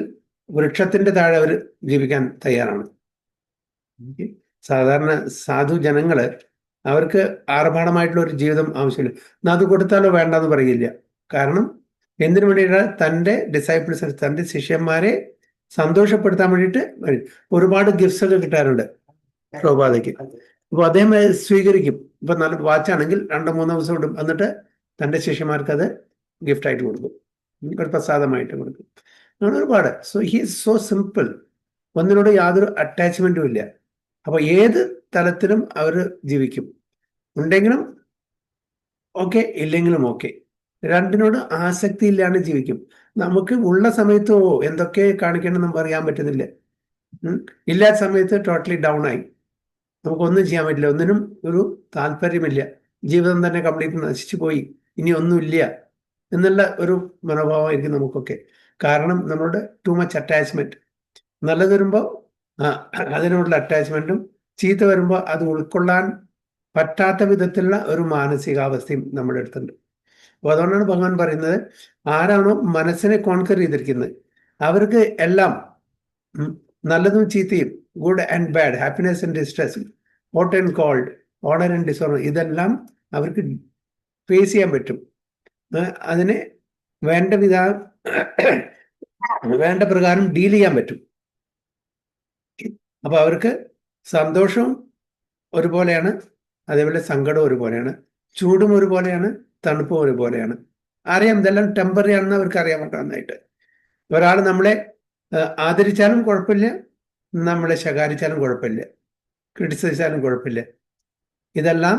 വൃക്ഷത്തിന്റെ താഴെ അവർ ജീവിക്കാൻ തയ്യാറാണ്. സാധാരണ സാധു ജനങ്ങള് അവർക്ക് ആർഭാടമായിട്ടുള്ള ഒരു ജീവിതം ആവശ്യമില്ല. എന്നാൽ അത് കൊടുത്താലോ വേണ്ടെന്ന് പറയില്ല. കാരണം എന്തിനു വേണ്ടിയിട്ടാണ്? തൻ്റെ ഡിസൈപ്പിൾസ്, തൻ്റെ ശിഷ്യന്മാരെ സന്തോഷപ്പെടുത്താൻ വേണ്ടിയിട്ട് ഒരുപാട് ഗിഫ്റ്റ്സ് ഒക്കെ കിട്ടാറുണ്ട് പ്രഭുപാദയ്ക്ക്. അപ്പോൾ അദ്ദേഹം സ്വീകരിക്കും. ഇപ്പൊ നല്ല വാച്ചാണെങ്കിൽ 2-3 ദിവസം ഇടും, എന്നിട്ട് തൻ്റെ ശിഷ്യന്മാർക്ക് അത് ഗിഫ്റ്റായിട്ട് കൊടുക്കും, ഒരു പ്രസാദമായിട്ട് കൊടുക്കും. അങ്ങനെ ഒരുപാട്. So he is so simple, ഒന്നിനോട് യാതൊരു അറ്റാച്ച്മെന്റും ഇല്ല. അപ്പൊ ഏത് തലത്തിലും അവർ ജീവിക്കും, ഉണ്ടെങ്കിലും ഓക്കെ, ഇല്ലെങ്കിലും ഓക്കെ, രണ്ടിനോട് ആസക്തി ഇല്ലാണ്ട് ജീവിക്കും. നമുക്ക് ഉള്ള സമയത്ത് എന്തൊക്കെ കാണിക്കണം നമുക്ക് അറിയാൻ പറ്റുന്നില്ല, ഇല്ലാത്ത സമയത്ത് ടോട്ടലി ഡൗൺ ആയി, നമുക്കൊന്നും ചെയ്യാൻ പറ്റില്ല, ഒന്നിനും ഒരു താല്പര്യമില്ല, ജീവിതം തന്നെ കംപ്ലീറ്റ് നശിച്ചു പോയി, ഇനി ഒന്നുമില്ല എന്നുള്ള ഒരു മനോഭാവമായിരിക്കും നമുക്കൊക്കെ. കാരണം നമ്മളുടെ ടു മച്ച് അറ്റാച്ച്മെന്റ്. നല്ലത് വരുമ്പോൾ അതിനോടുള്ള അറ്റാച്ച്മെന്റും, ചീത്ത വരുമ്പോൾ അത് ഉൾക്കൊള്ളാൻ പറ്റാത്ത വിധത്തിലുള്ള ഒരു മാനസികാവസ്ഥയും നമ്മുടെ അടുത്തുണ്ട്. അപ്പോൾ അതുകൊണ്ടാണ് ഭഗവാൻ പറയുന്നത്, ആരാണോ മനസ്സിനെ കോൺകർ ചെയ്തിരിക്കുന്നത് അവർക്ക് എല്ലാം നല്ലതും ചീത്തയും, good and bad, happiness and distress, hot and cold, honour and dishonour, ഇതെല്ലാം അവർക്ക് ഫേസ് ചെയ്യാൻ പറ്റും. അതിനെ വേണ്ട പ്രകാരം ഡീൽ ചെയ്യാൻ പറ്റും. അപ്പൊ അവർക്ക് സന്തോഷവും ഒരുപോലെയാണ്, അതേപോലെ സങ്കടവും ഒരുപോലെയാണ്, ചൂടും ഒരുപോലെയാണ്, തണുപ്പും ഒരുപോലെയാണ്. അറിയാം, ഇതെല്ലാം ടെമ്പററി ആണെന്ന് അവർക്ക് അറിയാൻ നന്നായിട്ട്. ഒരാൾ നമ്മളെ ആദരിച്ചാലും കുഴപ്പമില്ല, നമ്മളെ ശകാരിച്ചാലും കുഴപ്പമില്ല, ക്രിട്ടിസൈസാലും കുഴപ്പമില്ല. ഇതെല്ലാം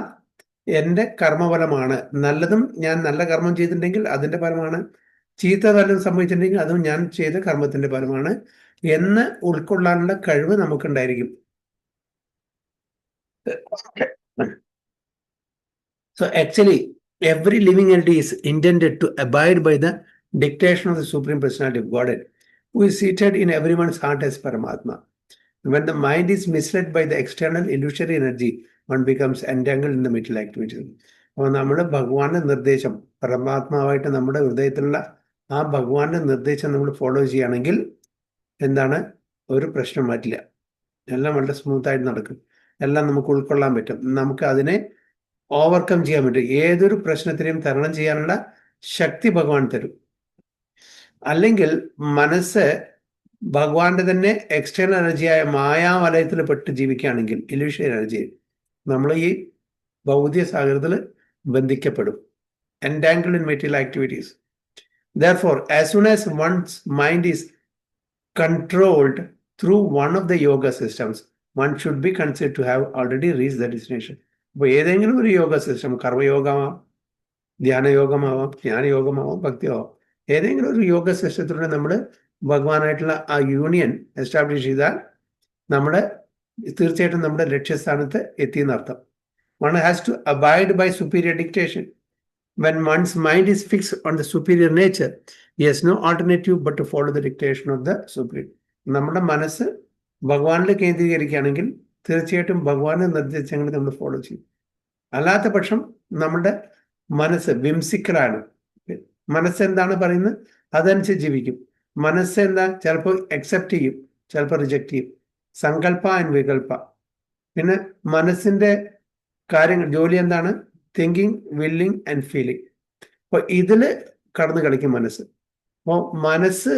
എൻ്റെ കർമ്മഫലമാണ്. നല്ലതും ഞാൻ നല്ല കർമ്മം ചെയ്തിട്ടുണ്ടെങ്കിൽ അതിൻ്റെ ഫലമാണ്, ചീത്ത വല്ലതും സംഭവിച്ചിട്ടുണ്ടെങ്കിൽ അതും ഞാൻ ചെയ്ത കർമ്മത്തിൻ്റെ ഫലമാണ് എന്ന് ഉൾക്കൊള്ളാനുള്ള കഴിവ് നമുക്കുണ്ടായിരിക്കും. So actually, every living entity is intended to abide by the dictation of the Supreme Personality of Godhead, who is seated in everyone's heart as Paramatma. When the mind is misled by the external illusory energy, one becomes entangled in the material activities. അപ്പോൾ നമ്മുടെ ഭഗവാന്റെ നിർദ്ദേശം, പരമാത്മാവായിട്ട് നമ്മുടെ ഹൃദയത്തിലുള്ള ആ ഭഗവാന്റെ നിർദ്ദേശം നമ്മൾ follow ചെയ്യുകയാണെങ്കിൽ എന്താണ്, ഒരു പ്രശ്നം പറ്റില്ല, എല്ലാം വളരെ സ്മൂത്തായിട്ട് നടക്കും, എല്ലാം നമുക്ക് ഉൾക്കൊള്ളാൻ പറ്റും, നമുക്ക് അതിനെ ഓവർകം ചെയ്യാൻ പറ്റും. ഏതൊരു പ്രശ്നത്തിനെയും തരണം ചെയ്യാനുള്ള ശക്തി ഭഗവാൻ തരും. അല്ലെങ്കിൽ മനസ്സ് ഭഗവാന്റെ തന്നെ എക്സ്റ്റേണൽ എനർജിയായ മായാവലയത്തിൽ പെട്ട് ജീവിക്കുകയാണെങ്കിൽ, ഇല്യൂഷൻ എനർജി, നമ്മൾ ഈ ഭൗതിക സാഗരത്തിൽ ബന്ധിക്കപ്പെടും, entangled in material activities. Therefore, as soon as one's mind is controlled through one of the yoga systems, one should be considered to have already reached the destination. അപ്പോൾ ഏതെങ്കിലും ഒരു yoga system, കർമ്മയോഗമാവാം, ധ്യാനയോഗമാവാം, ജ്ഞാനയോഗമാവാം, ഭക്തിയാവാം, ഏതെങ്കിലും ഒരു യോഗ സിസ്റ്റത്തിലൂടെ നമ്മൾ ഭഗവാനായിട്ടുള്ള ആ യൂണിയൻ എസ്റ്റാബ്ലിഷ് ചെയ്താൽ നമ്മൾ തീർച്ചയായിട്ടും നമ്മുടെ ലക്ഷ്യസ്ഥാനത്ത് എത്തിയെന്നർത്ഥം. One has to abide by superior dictation. When one's mind is fixed on the superior nature, he has no alternative but to follow the dictation of the Supreme. നമ്മുടെ മനസ്സ് ഭഗവാനിൽ കേന്ദ്രീകരിക്കുകയാണെങ്കിൽ തീർച്ചയായിട്ടും ഭഗവാനെ നിർദ്ദേശങ്ങൾ നമ്മൾ ഫോളോ ചെയ്യും. അല്ലാത്ത പക്ഷം നമ്മുടെ മനസ്സ് വിംസിക്കലാണ്. മനസ്സെന്താണ് പറയുന്നത് അതനുസരിച്ച് ജീവിക്കും. മനസ്സെന്താ, ചിലപ്പോൾ അക്സെപ്റ്റ് ചെയ്യും, ചിലപ്പോൾ റിജക്റ്റ് ചെയ്യും. സങ്കല്പ ആൻഡ് വികല്പ. പിന്നെ മനസ്സിന്റെ കാര്യങ്ങൾ, ജോലി എന്താണ്, തിങ്കിങ്, വില്ലിങ് ആൻഡ് ഫീലിംഗ്. അപ്പോൾ ഇതിൽ കടന്നു കളിക്കും മനസ്സ്. അപ്പോൾ മനസ്സ്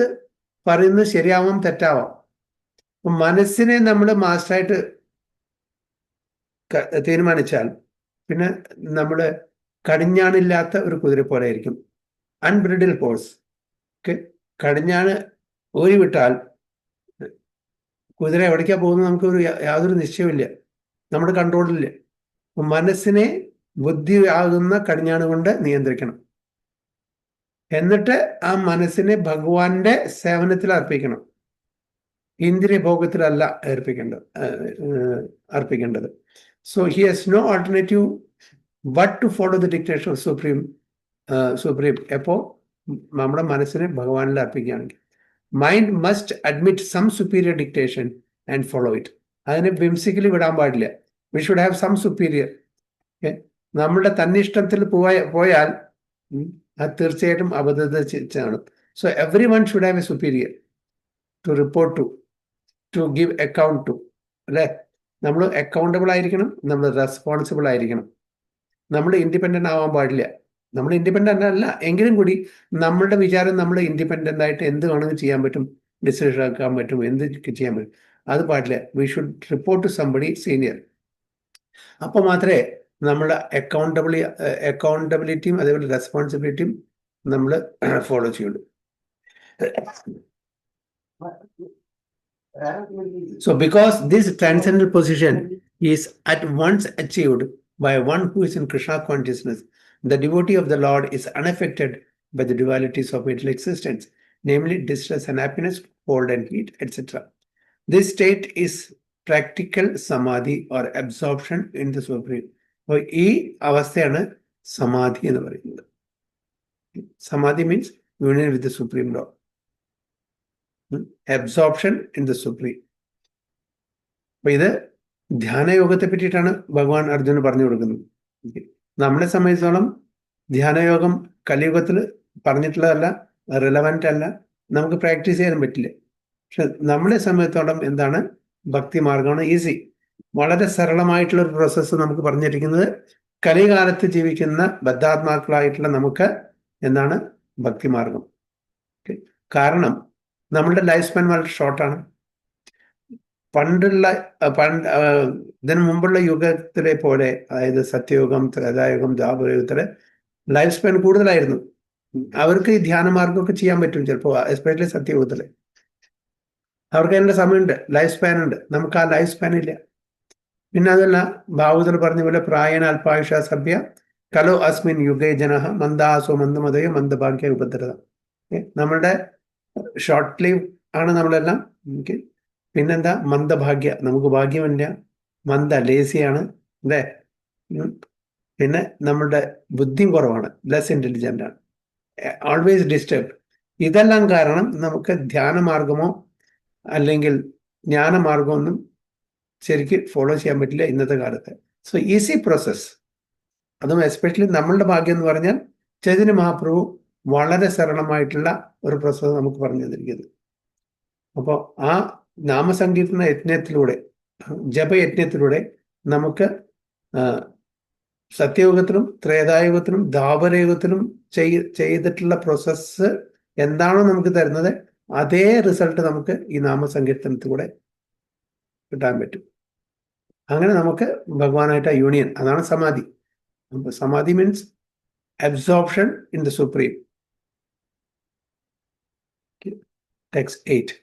പറയുന്നത് ശരിയാവാം, തെറ്റാവാം. അപ്പം മനസ്സിനെ നമ്മൾ മാസ്റ്ററായിട്ട് തീരുമാനിച്ചാൽ പിന്നെ നമ്മൾ കടിഞ്ഞാണില്ലാത്ത ഒരു കുതിര പോലെ ആയിരിക്കും, അൺബ്രിഡിൽ ഹോഴ്സ്. കടിഞ്ഞാണ് ഊരിവിട്ടാൽ കുതിര എവിടേക്കാ പോകുന്നത് നമുക്ക് യാതൊരു നിശ്ചയമില്ല, നമ്മുടെ കൺട്രോളില്ല. മനസ്സിനെ ബുദ്ധിയാകുന്ന കടിഞ്ഞാണ് കൊണ്ട് നിയന്ത്രിക്കണം. എന്നിട്ട് ആ മനസ്സിനെ ഭഗവാന്റെ സേവനത്തിൽ അർപ്പിക്കണം, ഇന്ദ്രിയ ഭോഗത്തിലല്ല അർപ്പിക്കേണ്ടത്. So he has no alternative but to follow the dictation of supreme. എപ്പോൾ നമ്മുടെ മനസ്സിനെ ഭഗവാനിൽ അർപ്പിക്കുകയാണെങ്കിൽ mind must admit some superior dictation and follow it. അതിനെ വിംസിക്കലി വിടാൻ പാടില്ല. We should have some superior. നമ്മുടെ തന്നിഷ്ടത്തിൽ പോയാൽ അത് തീർച്ചയായിട്ടും അബദ്ധമാണ്. So every one should have a superior to report to give account to. അല്ലേ, നമ്മൾ അക്കൗണ്ടബിൾ ആയിരിക്കണം, നമ്മൾ റെസ്പോൺസിബിൾ ആയിരിക്കണം. നമ്മൾ ഇൻഡിപെൻഡൻ്റ് ആവാൻ പാടില്ല. നമ്മൾ ഇൻഡിപെൻഡൻ്റ് അല്ല എങ്കിലും കൂടി നമ്മളുടെ വിചാരം നമ്മൾ ഇൻഡിപെൻഡൻ്റ് ആയിട്ട് എന്ത് വേണമെങ്കിൽ ചെയ്യാൻ പറ്റും, ഡിസിഷൻ ആക്കാൻ പറ്റും, എന്ത് ചെയ്യാൻ പറ്റും, അത് പാടില്ല. We should report to somebody senior. അപ്പോൾ മാത്രമേ നമ്മുടെ അക്കൗണ്ടബിലിറ്റിയും അതേപോലെ റെസ്പോൺസിബിലിറ്റിയും നമ്മൾ ഫോളോ ചെയ്യുള്ളൂ. So because this transcendental position is at once achieved by one who is in Krishna consciousness, the devotee of the Lord is unaffected by the dualities of material existence, namely distress and happiness, cold and heat, etc. This state is practical samadhi or absorption in the Supreme. അപ്പോൾ ഈ അവസ്ഥയാണ് സമാധി എന്ന് പറയുന്നത്. സമാധി means union with the Supreme Lord, absorption in the supreme. അപ്പൊ ഇത് ധ്യാനയോഗത്തെ പറ്റിയിട്ടാണ് ഭഗവാൻ അർജുന് പറഞ്ഞു കൊടുക്കുന്നത്. നമ്മളെ സംബന്ധിച്ചോളം ധ്യാനയോഗം കലിയുഗത്തിൽ പറഞ്ഞിട്ടുള്ളതല്ല, റിലവൻ്റ് അല്ല, നമുക്ക് പ്രാക്ടീസ് ചെയ്യാൻ പറ്റില്ല. പക്ഷെ നമ്മളെ സംബന്ധിച്ചോളം എന്താണ്, ഭക്തി മാർഗമാണ് ഈസി. വളരെ സരളമായിട്ടുള്ള ഒരു പ്രോസസ്സ് നമുക്ക് പറഞ്ഞിരിക്കുന്നത് കലികാലത്ത് ജീവിക്കുന്ന ബദ്ധാത്മാക്കളായിട്ടുള്ള നമുക്ക് എന്താണ് ഭക്തിമാർഗം. കാരണം നമ്മളുടെ ലൈഫ് സ്പാൻ വളരെ ഷോർട്ടാണ്. പണ്ടുള്ള ഇതിനു മുമ്പുള്ള യുഗത്തിലെ പോലെ, അതായത് സത്യയുഗം, ത്രേതായുഗം, ദ്വാപരയുഗത്തിലെ ലൈഫ് സ്പാൻ കൂടുതലായിരുന്നു. അവർക്ക് ഈ ധ്യാന മാർഗമൊക്കെ ചെയ്യാൻ പറ്റും ചിലപ്പോൾ, എസ്പെഷ്യലി സത്യയുഗത്തില്. അവർക്ക് അതിൻ്റെ സമയമുണ്ട്, ലൈഫ് സ്പാൻ ഉണ്ട്. നമുക്ക് ആ ലൈഫ് സ്പാൻ ഇല്ല. പിന്നെ അതല്ല, ഭാഗവതർ പറഞ്ഞ പോലെ പ്രായണ അല്പായുഷ സഭ്യ കലോ അസ്മിൻ യുഗേ ജനഃ മന്ദാസോ മന്ദമതയോ മന്ദഭാഗ്യ ഉപദ്രത. നമ്മളുടെ ഷോർട്ട് ലീവ് ആണ് നമ്മളെല്ലാം. പിന്നെന്താ, മന്ദഭാഗ്യ, നമുക്ക് ഭാഗ്യമില്ല, മന്ദ ലേസിയാണ് അല്ലേ. പിന്നെ നമ്മളുടെ ബുദ്ധിയും കുറവാണ്, ലെസ് ഇന്റലിജന്റ് ആണ്, ഓൾവേസ് ഡിസ്റ്റർബ്. ഇതെല്ലാം കാരണം നമുക്ക് ധ്യാനമാർഗമോ അല്ലെങ്കിൽ ജ്ഞാനമാർഗമൊന്നും ശരിക്ക് ഫോളോ ചെയ്യാൻ പറ്റില്ല ഇന്നത്തെ കാലത്ത്. So easy process. അതും എസ്പെഷ്യലി നമ്മളുടെ ഭാഗ്യം എന്ന് പറഞ്ഞാൽ ചൈതന്യ മഹാപ്രഭു വളരെ സരളമായിട്ടുള്ള ഒരു പ്രോസസ് നമുക്ക് പറഞ്ഞു തന്നിരിക്കുന്നത്. അപ്പോൾ ആ നാമസങ്കീർത്തന യജ്ഞത്തിലൂടെ, ജപയജ്ഞത്തിലൂടെ നമുക്ക് സത്യയുഗത്തിലും ത്രേതായുഗത്തിലും ദ്വാപരയുഗത്തിലും ചെയ്തിട്ടുള്ള പ്രോസസ്സ് എന്താണോ നമുക്ക് തരുന്നത്, അതേ റിസൾട്ട് നമുക്ക് ഈ നാമസങ്കീർത്തനത്തിലൂടെ കിട്ടാൻ പറ്റും. അങ്ങനെ നമുക്ക് ഭഗവാനായിട്ട് യൂണിയൻ, അതാണ് സമാധി. സമാധി means absorption in the supreme. Text 8.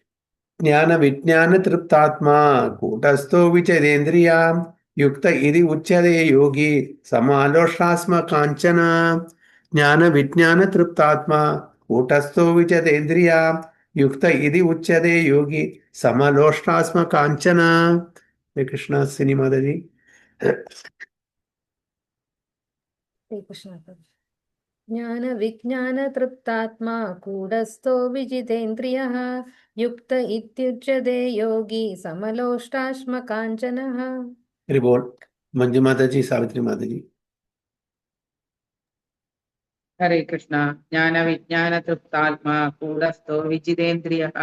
ജ്ഞാന വിജ്ഞാന തൃപ്താത്മാ കൂട്ടസ്ഥോ വിചരേന്ദ്രിയാം യുക്ത ഇതി ഉച്യതേ യോഗി സമാലോഷ്ടാസ്മ കാഞ്ചന. ജ്ഞാന വിജ്ഞാന തൃപ്താത്മാ കൂട്ടസ്ഥോ വിചരേന്ദ്രിയാം യുക്ത ഇതി ഉച്യതേ യോഗി സമലോഷ്ടാസ്മ കാഞ്ചന. കൃഷ്ണ സിനിമാതജി. ജ്ഞാന വിജ്ഞാന തൃപ്താത്മാ കൂടസ്ഥോ വിജിതേന്ദ്രിയഃ യുക്ത ഇത്യുച്യതേ യോഗി സമലോഷ്ടാശ്മ കാഞ്ചനഃ. ഹരിബോൾ. മഞ്ജു മാതാജി, സാവിത്രി മാതാജി. ഹരേ കൃഷ്ണ. ജ്ഞാന വിജ്ഞാന തൃപ്താത്മാ കൂടസ്ഥോ വിജിതേന്ദ്രിയഃ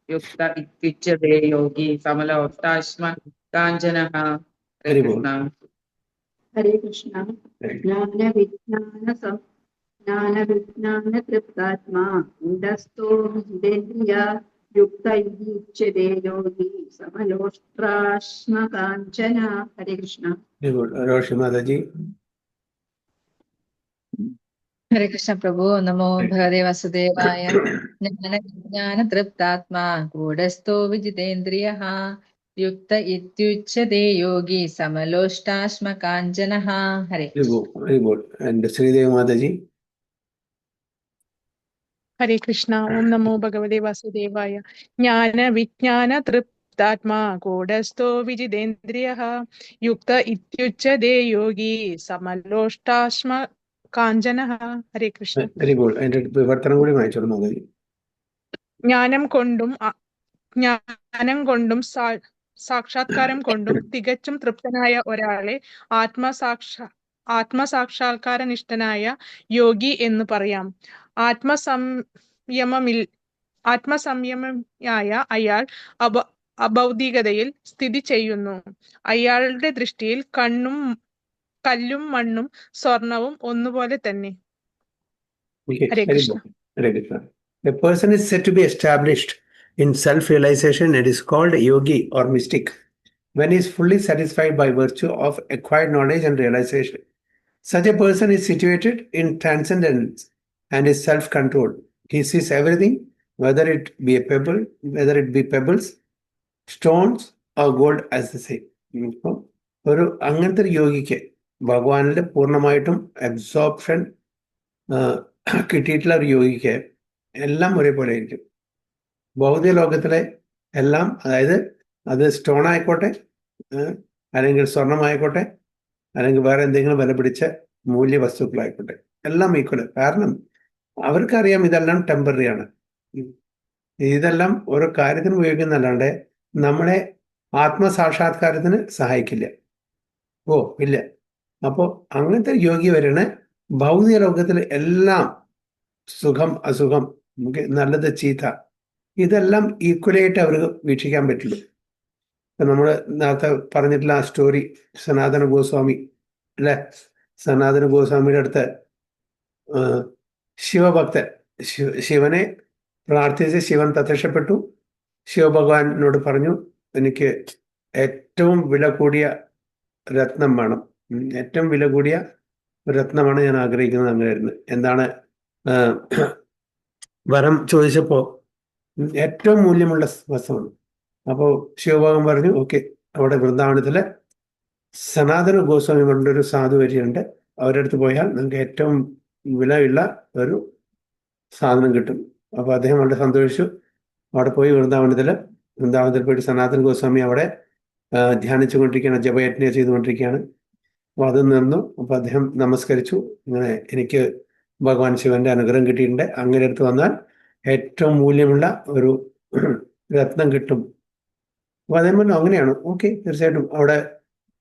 യുക്ത ഇത്യുച്യതേ യോഗി സമലോഷ്ടാശ്മ കാഞ്ചനഃ. ഹരേ കൃഷ്ണ. ഹരേ കൃഷ്ണ. ജ്ഞാന തൃപ്താത്മാ കൂടസ്ഥോ വിജിതേന്ദ്രിയ യുക്ത ഇതി ഉച്യതേ യോഗി സമലോഷ്ട്രാശ്മ കാഞ്ചന. ഹരേ കൃഷ്ണ. രോഷി മാതാജി. ഹരേ കൃഷ്ണ പ്രഭു. നമോ ഭഗവതേ വാസുദേവായ. ജ്ഞാന തൃപ്താത്മാ കൂടസ്ഥോ വിജിതേന്ദ്രിയഃ യുക്ത ഇത്യുച്യതേ യോഗി സമലോഷ്ടാശ്മ കാഞ്ചനഃ. ഹരേ എന്റെ ശ്രീദേവി മാതാജി. ഹരേ കൃഷ്ണ. ഓം നമോ ഭഗവതേ വാസുദേവായ. ജ്ഞാന വിജ്ഞാന തൃപ്താത്മാ കൂടസ്ഥോ വിജിതേന്ദ്രിയഃ യുക്ത ഇത്യുച്യതേ യോഗി സമലോഷ്ടാശ്മ കാഞ്ചനഃ. ഹരേ കൃഷ്ണ. എന്റെ വിവർത്തനം കൂടി വായിച്ചോളൂ മാതാജി. ജ്ഞാനം കൊണ്ടും സാക്ഷാത്കാരം കൊണ്ടും തികച്ചും തൃപ്തനായ ഒരാളെ ആത്മസാക്ഷാത്കാരനിഷ്ഠനായ യോഗി എന്ന് പറയാം. ആത്മസംയമയായ അയാൾ അഭൗതികതയിൽ സ്ഥിതി ചെയ്യുന്നു. അയാളുടെ ദൃഷ്ടിയിൽ കല്ലും മണ്ണും സ്വർണവും ഒന്നുപോലെ തന്നെ. ഹരേ Krishna. Hare Krishna. A person is said to be established in self-realization and is called a yogi or mystic when he is fully satisfied by virtue of acquired knowledge and realization. Such a person is situated in transcendence and is self-controlled. He sees everything, whether it be pebbles, stones or gold as the same. ഒരു അങ്ങനത്തെ ഒരു യോഗിക്ക് ഭഗവാനിൽ പൂർണ്ണമായിട്ടും absorption കിട്ടിയിട്ടുള്ള ഒരു യോഗിക്ക് എല്ലാം ഒരേപോലെ ആയിരിക്കും. ഭൗതിക ലോകത്തിലെ എല്ലാം, അതായത് അത് സ്റ്റോൺ ആയിക്കോട്ടെ, അല്ലെങ്കിൽ സ്വർണമായിക്കോട്ടെ, അല്ലെങ്കിൽ വേറെ എന്തെങ്കിലും വില പിടിച്ച മൂല്യ വസ്തുക്കളായിക്കോട്ടെ, എല്ലാം ഈക്വൽ. കാരണം അവർക്കറിയാം ഇതെല്ലാം ടെമ്പററി ആണ്. ഇതെല്ലാം ഓരോ കാര്യത്തിന് ഉപയോഗിക്കുന്നല്ലാണ്ട് നമ്മളെ ആത്മസാക്ഷാത്കാരത്തിന് സഹായിക്കില്ല. ഇല്ല. അപ്പോൾ അങ്ങനത്തെ യോഗി വരെയാണ് ഭൗതിക ലോകത്തിൽ എല്ലാം സുഖം അസുഖം, നല്ലത് ചീത്ത, ഇതെല്ലാം ഈക്വലായിട്ട് അവർക്ക് വീക്ഷിക്കാൻ പറ്റുള്ളൂ. ഇപ്പം നമ്മൾ നേരത്തെ പറഞ്ഞിട്ടുള്ള ആ സ്റ്റോറി, സനാതന ഗോസ്വാമി അല്ലെ, സനാതന ഗോസ്വാമിയുടെ അടുത്ത് ശിവഭക്തൻ ശിവനെ പ്രാർത്ഥിച്ച് ശിവൻ പ്രത്യക്ഷപ്പെട്ടു. ശിവഭഗവാനോട് പറഞ്ഞു, എനിക്ക് ഏറ്റവും വില കൂടിയ രത്നം വേണം. ഏറ്റവും വില കൂടിയ ഒരു രത്നമാണ് ഞാൻ ആഗ്രഹിക്കുന്നത്. അങ്ങനെയായിരുന്നു. എന്താണ് വരം ചോദിച്ചപ്പോൾ ഏറ്റവും മൂല്യമുള്ള വസ്തുവാണ്. അപ്പോൾ ശിവഭാഗം പറഞ്ഞു, ഓക്കെ, അവിടെ വൃന്ദാവനത്തിലെ സനാതന ഗോസ്വാമി കൊണ്ടൊരു സാധു വരിയുണ്ട്, അവരുടെ അടുത്ത് പോയാൽ നിങ്ങൾക്ക് ഏറ്റവും വിലയുള്ള ഒരു സാധനം കിട്ടും. അപ്പോൾ അദ്ദേഹം വളരെ സന്തോഷിച്ചു. അവിടെ പോയി വൃന്ദാവനത്തിൽ പോയിട്ട് സനാതന ഗോസ്വാമി അവിടെ ധ്യാനിച്ചുകൊണ്ടിരിക്കുകയാണ്, ജപയജ്ഞ ചെയ്തുകൊണ്ടിരിക്കുകയാണ്. അപ്പോൾ അത് നിന്നു. അപ്പോൾ അദ്ദേഹം നമസ്കരിച്ചു. ഇങ്ങനെ എനിക്ക് ഭഗവാൻ ശിവന്റെ അനുഗ്രഹം കിട്ടിയിട്ടുണ്ട്, അങ്ങനെ അടുത്ത് വന്നാൽ ഏറ്റവും മൂല്യമുള്ള ഒരു രത്നം കിട്ടും. അപ്പോൾ അദ്ദേഹം പറഞ്ഞു അങ്ങനെയാണ്, ഓക്കെ, തീർച്ചയായിട്ടും. അവിടെ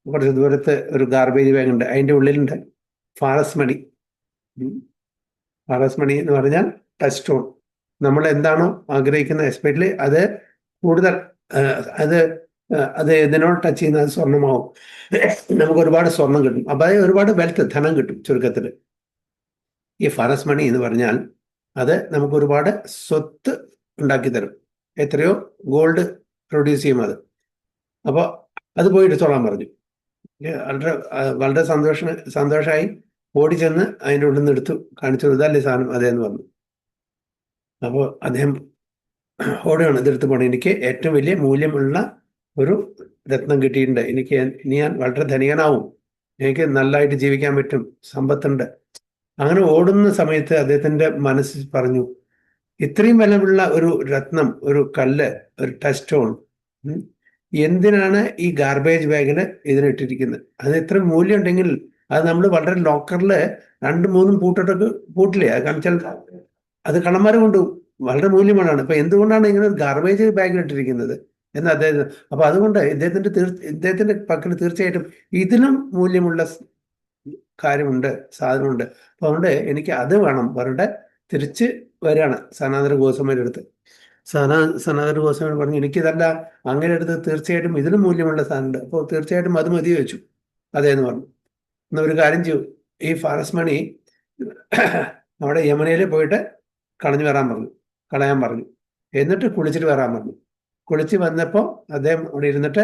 കുറച്ച് ദൂരത്ത് ഒരു ഗാർബേജ് ബാഗ് ഉണ്ട്, അതിൻ്റെ ഉള്ളിലുണ്ട് ഫാറസ് മണി. ഫാറസ് മണി എന്ന് പറഞ്ഞാൽ ടച്ച് സ്റ്റോൺ. നമ്മൾ എന്താണോ ആഗ്രഹിക്കുന്നത്, എസ്പെഷ്യലി അത് കൂടുതൽ അത് ഇതിനോട് ടച്ച് ചെയ്യുന്ന അത് സ്വർണ്ണമാവും. നമുക്ക് ഒരുപാട് സ്വർണം കിട്ടും. അപ്പം അത് ഒരുപാട് വെൽത്ത്, ധനം കിട്ടും ചുരുക്കത്തിൽ. ഈ ഫാറസ് മണി എന്ന് പറഞ്ഞാൽ അത് നമുക്ക് ഒരുപാട് സ്വത്ത് ഉണ്ടാക്കി തരും. എത്രയോ ഗോൾഡ് പ്രൊഡ്യൂസ് ചെയ്യും അത്. അപ്പോൾ അത് പോയി എടുത്തോളാൻ പറഞ്ഞു. വളരെ സന്തോഷമായി ഓടി ചെന്ന് അതിൻ്റെ ഉള്ളിൽ നിന്ന് എടുത്തു കാണിച്ചു, ഇതല്ലേ സാധനം, അതേന്ന് പറഞ്ഞു. അപ്പോൾ അദ്ദേഹം ഓടുകയാണ്, ഇതെടുത്ത് പോകണം, എനിക്ക് ഏറ്റവും വലിയ മൂല്യമുള്ള ഒരു രത്നം കിട്ടിയിട്ടുണ്ട്, എനിക്ക് ഇനി ഞാൻ വളരെ ധനികനാവും, എനിക്ക് നല്ലതായിട്ട് ജീവിക്കാൻ പറ്റും, സമ്പത്തുണ്ട്. അങ്ങനെ ഓടുന്ന സമയത്ത് അദ്ദേഹത്തിൻ്റെ മനസ്സിൽ പറഞ്ഞു, ഇത്രയും വിലമുള്ള ഒരു രത്നം, ഒരു കല്ല്, ഒരു ടച്ച് സ്റ്റോൺ എന്തിനാണ് ഈ ഗാർബേജ് ബാഗിൽ ഇതിനിട്ടിരിക്കുന്നത്? അത് ഇത്ര മൂല്യം ഉണ്ടെങ്കിൽ അത് നമ്മൾ വളരെ ലോക്കറിൽ 2-3 പൂട്ടിട്ടൊക്കെ പൂട്ടില്ലേ, അത് കാണിച്ചാൽ അത് കള്ളന്മാർ കൊണ്ടുപോകും, വളരെ മൂല്യമാണ്. അപ്പൊ എന്തുകൊണ്ടാണ് ഇങ്ങനെ ഒരു ഗാർബേജ് ബാഗിലിട്ടിരിക്കുന്നത് എന്ന് അദ്ദേഹം. അപ്പൊ അതുകൊണ്ട് ഇദ്ദേഹത്തിന്റെ പക്കൽ തീർച്ചയായിട്ടും ഇതിലും മൂല്യമുള്ള കാര്യമുണ്ട്, സാധനമുണ്ട്. അപ്പൊ അതുകൊണ്ട് എനിക്ക് അത് വേണം പറഞ്ഞിട്ട് തിരിച്ച് വരികയാണ് സനാതന ഗോസ്വാമിയുടെ അടുത്ത്. സനാതന ഗോസ്വാമി പറഞ്ഞു, എനിക്കിതല്ല, അങ്ങനെ അടുത്ത് തീർച്ചയായിട്ടും ഇതിലും മൂല്യമുള്ള സാധനമുണ്ട്, അപ്പോൾ തീർച്ചയായിട്ടും അത് മതി വെച്ചു. അതേന്ന് പറഞ്ഞു. എന്നാ ഒരു കാര്യം ചെയ്യൂ, ഈ ഫാറസ് മണി അവിടെ യമുനയിൽ പോയിട്ട് കളയാൻ പറഞ്ഞു. എന്നിട്ട് കുളിച്ചിട്ട് വരാൻ പറഞ്ഞു. കുളിച്ച് വന്നപ്പോൾ അദ്ദേഹം അവിടെ ഇരുന്നിട്ട്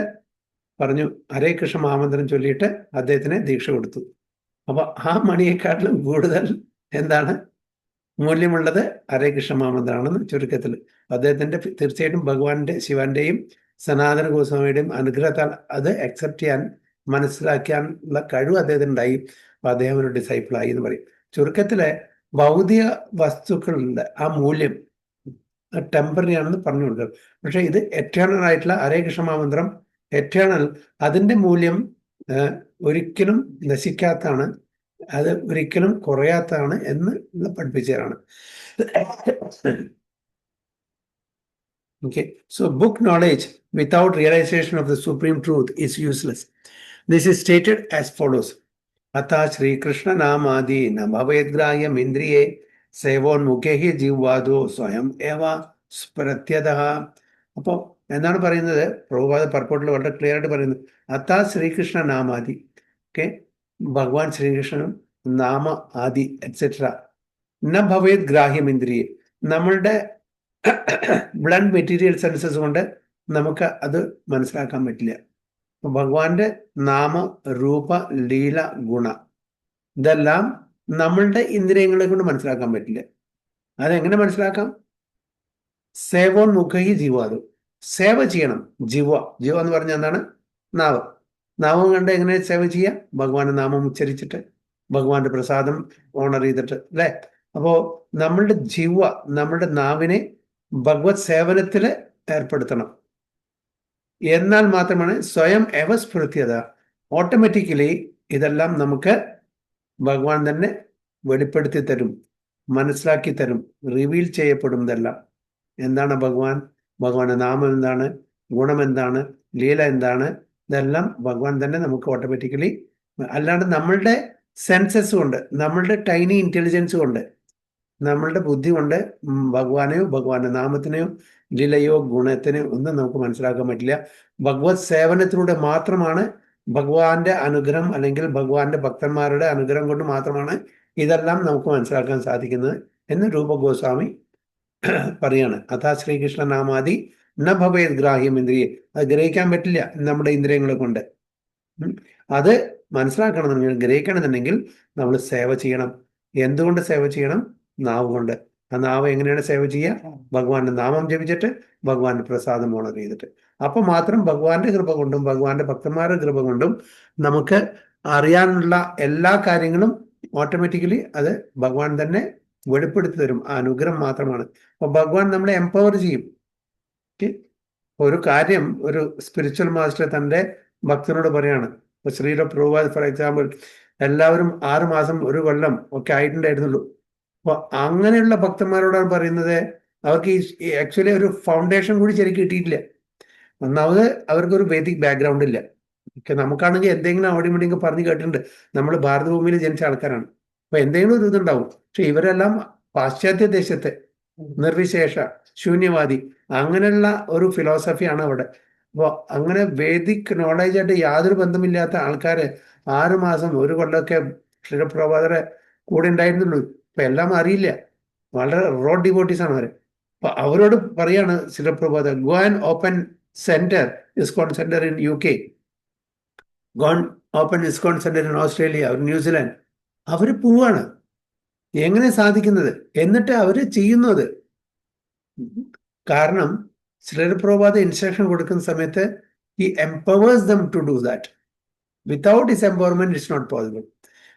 പറഞ്ഞു, ഹരേ കൃഷ്ണ മഹാമന്ത്രം ചൊല്ലിയിട്ട് അദ്ദേഹത്തിന് ദീക്ഷ കൊടുത്തു. അപ്പൊ ആ മണിയെക്കാട്ടിലും കൂടുതൽ എന്താണ് മൂല്യമുള്ളത്? ഹരേ കൃഷ്ണ മഹാമന്ത്രമാണെന്ന് ചുരുക്കത്തിൽ. അദ്ദേഹത്തിന്റെ തീർച്ചയായിട്ടും ഭഗവാന്റെ ശിവന്റെയും സനാതന ഗോസ്വാമിയുടെയും അനുഗ്രഹത്താൽ അത് അക്സെപ്റ്റ് ചെയ്യാൻ, മനസ്സിലാക്കാനുള്ള കഴിവ് അദ്ദേഹത്തിനുണ്ടായി. അപ്പൊ അദ്ദേഹം ഒരു ഡിസൈപ്പിളായി എന്ന് പറയും. ചുരുക്കത്തിലെ ഭൗതിക വസ്തുക്കളുടെ ആ മൂല്യം ടെമ്പററി ആണെന്ന് പറഞ്ഞു കൊടുക്കുക. പക്ഷെ ഇത് എറ്റേണൽ ആയിട്ടുള്ള ഹരേ കൃഷ്ണ മഹാമന്ത്രം എറ്റേണൽ, അതിന്റെ മൂല്യം ഒരിക്കലും നശിക്കാത്തതാണ്, അത് ഒരിക്കലും കുറയാത്തതാണ് എന്ന് പഠിപ്പിച്ചതാണ്. Okay, so book knowledge without realization of the supreme truth is useless. This is stated as follows: Atha Shri Krishna Namadi Nabhavedgrayam Indriye Sevon Mukhehi Jivvado Swayam Eva Spratyadaha. അപ്പോൾ എന്താണ് പറയുന്നത്? പ്രഭുപാദ പർപ്പോട്ടിൽ വളരെ ക്ലിയർ ആയിട്ട് പറയുന്നത്, അത്താ ശ്രീകൃഷ്ണ നാമാദി, ഓക്കെ, ഭഗവാൻ ശ്രീകൃഷ്ണനും നാമ ആദി etcetera, ന ഭവേത് ഗ്രാഹ്യം ഇന്ദ്രിയെ, നമ്മളുടെ ബ്ലഡ് മെറ്റീരിയൽ സെൻസസ് കൊണ്ട് നമുക്ക് അത് മനസ്സിലാക്കാൻ പറ്റില്ല. ഭഗവാന്റെ നാമ, രൂപ, ലീല, ഗുണ ഇതെല്ലാം നമ്മളുടെ ഇന്ദ്രിയങ്ങളെ കൊണ്ട് മനസ്സിലാക്കാൻ പറ്റില്ല. അതെങ്ങനെ മനസ്സിലാക്കാം? സേവോൻ മുഖഹി ജീവാദു, സേവ ചെയ്യണം. ജീവ എന്ന് പറഞ്ഞാൽ എന്താണ്? നാമം കണ്ട് എങ്ങനെ സേവ ചെയ്യാം? ഭഗവാന്റെ നാമം ഉച്ചരിച്ചിട്ട്, ഭഗവാന്റെ പ്രസാദം ഓണർ ചെയ്തിട്ട്, അല്ലേ? അപ്പോ നമ്മളുടെ നമ്മളുടെ നാവിനെ ഭഗവത് സേവനത്തിൽ ഏർപ്പെടുത്തണം. എന്നാൽ മാത്രമാണ് സ്വയം എവസ്ഫൃത്യത, ഓട്ടോമാറ്റിക്കലി ഇതെല്ലാം നമുക്ക് ഭഗവാൻ തന്നെ വെളിപ്പെടുത്തി തരും, മനസ്സിലാക്കി തരും, റിവീൽ ചെയ്യപ്പെടും. ഇതെല്ലാം എന്താണ് ഭഗവാന്റെ നാമം എന്താണ്, ഗുണം എന്താണ്, ലീല എന്താണ്, ഇതെല്ലാം ഭഗവാൻ തന്നെ നമുക്ക് ഓട്ടോമാറ്റിക്കലി, അല്ലാണ്ട് നമ്മളുടെ സെൻസസ് കൊണ്ട്, നമ്മളുടെ ടൈനി ഇന്റലിജൻസ് കൊണ്ട്, നമ്മളുടെ ബുദ്ധി കൊണ്ട് ഭഗവാനെയോ ഭഗവാന്റെ നാമത്തിനെയോ ലീലയോ ഗുണത്തിനെയോ ഒന്നും നമുക്ക് മനസ്സിലാക്കാൻ പറ്റില്ല. ഭഗവത് സേവനത്തിലൂടെ മാത്രമാണ്, ഭഗവാന്റെ അനുഗ്രഹം അല്ലെങ്കിൽ ഭഗവാന്റെ ഭക്തന്മാരുടെ അനുഗ്രഹം കൊണ്ട് മാത്രമാണ് ഇതെല്ലാം നമുക്ക് മനസ്സിലാക്കാൻ സാധിക്കുന്നത് എന്ന് രൂപ ഗോസ്വാമി പറയാണ്. അഥാ ശ്രീകൃഷ്ണ നാമാദി ന ഭവേത് ഗ്രാഹ്യം ഇന്ദ്രിയ, അത് ഗ്രഹിക്കാൻ പറ്റില്ല നമ്മുടെ ഇന്ദ്രിയങ്ങളെ കൊണ്ട്. അത് മനസ്സിലാക്കണമെന്നുണ്ടെങ്കിൽ, ഗ്രഹിക്കണമെന്നുണ്ടെങ്കിൽ നമ്മൾ സേവ ചെയ്യണം. എന്തുകൊണ്ട് സേവ ചെയ്യണം? നാവ് കൊണ്ട്. ആ നാവ് എങ്ങനെയാണ് സേവ ചെയ്യുക? ഭഗവാന്റെ നാമം ജപിച്ചിട്ട്, ഭഗവാന്റെ പ്രസാദം ഓണർ ചെയ്തിട്ട്. അപ്പൊ മാത്രം ഭഗവാന്റെ കൃപ കൊണ്ടും ഭഗവാന്റെ ഭക്തന്മാരുടെ കൃപ കൊണ്ടും നമുക്ക് അറിയാനുള്ള എല്ലാ കാര്യങ്ങളും ഓട്ടോമാറ്റിക്കലി അത് ഭഗവാൻ തന്നെ വെളിപ്പെടുത്തി തരും. ആ അനുഗ്രഹം മാത്രമാണ്. അപ്പൊ ഭഗവാൻ നമ്മളെ എംപവർ ചെയ്യും. ഒരു കാര്യം ഒരു സ്പിരിച്വൽ മാസ്റ്റർ തൻ്റെ ഭക്തനോട് പറയാണ്. ഇപ്പൊ ശ്രീല പ്രഭുപാദ് ഫോർ എക്സാമ്പിൾ, എല്ലാവരും 6 മാസം 1 കൊല്ലം ഒക്കെ ആയിട്ടുണ്ടായിരുന്നുള്ളൂ. അപ്പൊ അങ്ങനെയുള്ള ഭക്തന്മാരോടാണ് പറയുന്നത്, അവർക്ക് ഈ ആക്ച്വലി ഒരു ഫൗണ്ടേഷൻ കൂടി ശരിക്കും കിട്ടിയിട്ടില്ല. ഒന്നാമത് അവർക്കൊരു വേദിക് ബാക്ക്ഗ്രൗണ്ട് ഇല്ല. നമുക്കാണെങ്കിൽ എന്തെങ്കിലും അവിടെ ഇവിടെയൊക്കെ പറഞ്ഞു കേട്ടിട്ടുണ്ട്. നമ്മൾ ഭാരതഭൂമിയിൽ ജനിച്ച ആൾക്കാരാണ്, അപ്പൊ എന്തെങ്കിലും ഒരു ഇതുണ്ടാവും. പക്ഷെ ഇവരെല്ലാം പാശ്ചാത്യ ദേശത്തെ നിർവിശേഷ ശൂന്യവാദി അങ്ങനെയുള്ള ഒരു ഫിലോസഫിയാണ് അവിടെ. അപ്പോൾ അങ്ങനെ വേദിക് നോളജായിട്ട് യാതൊരു ബന്ധമില്ലാത്ത ആൾക്കാര് 6 മാസം 1 കൊല്ലമൊക്കെ ശിലപ്രഭാതരെ കൂടെ ഉണ്ടായിരുന്നുള്ളൂ. ഇപ്പൊ എല്ലാം അറിയില്ല, വളരെ റോ ഡിവോട്ടീസ് ആണ് അവര്. അപ്പൊ അവരോട് പറയാണ് ശിലപ്രഭാത, go and open centre, ISKCON centre in UK, go and open ISKCON centre in Australia, New Zealand. അവര് പോവാണ്. എങ്ങനെ സാധിക്കുന്നത്? എന്നിട്ട് അവര് ചെയ്യുന്നത്. കാരണം ശിലപ്രഭാത ഇൻസ്ട്രക്ഷൻ കൊടുക്കുന്ന സമയത്ത് he empowers them to do that. Without his empowerment it's not possible.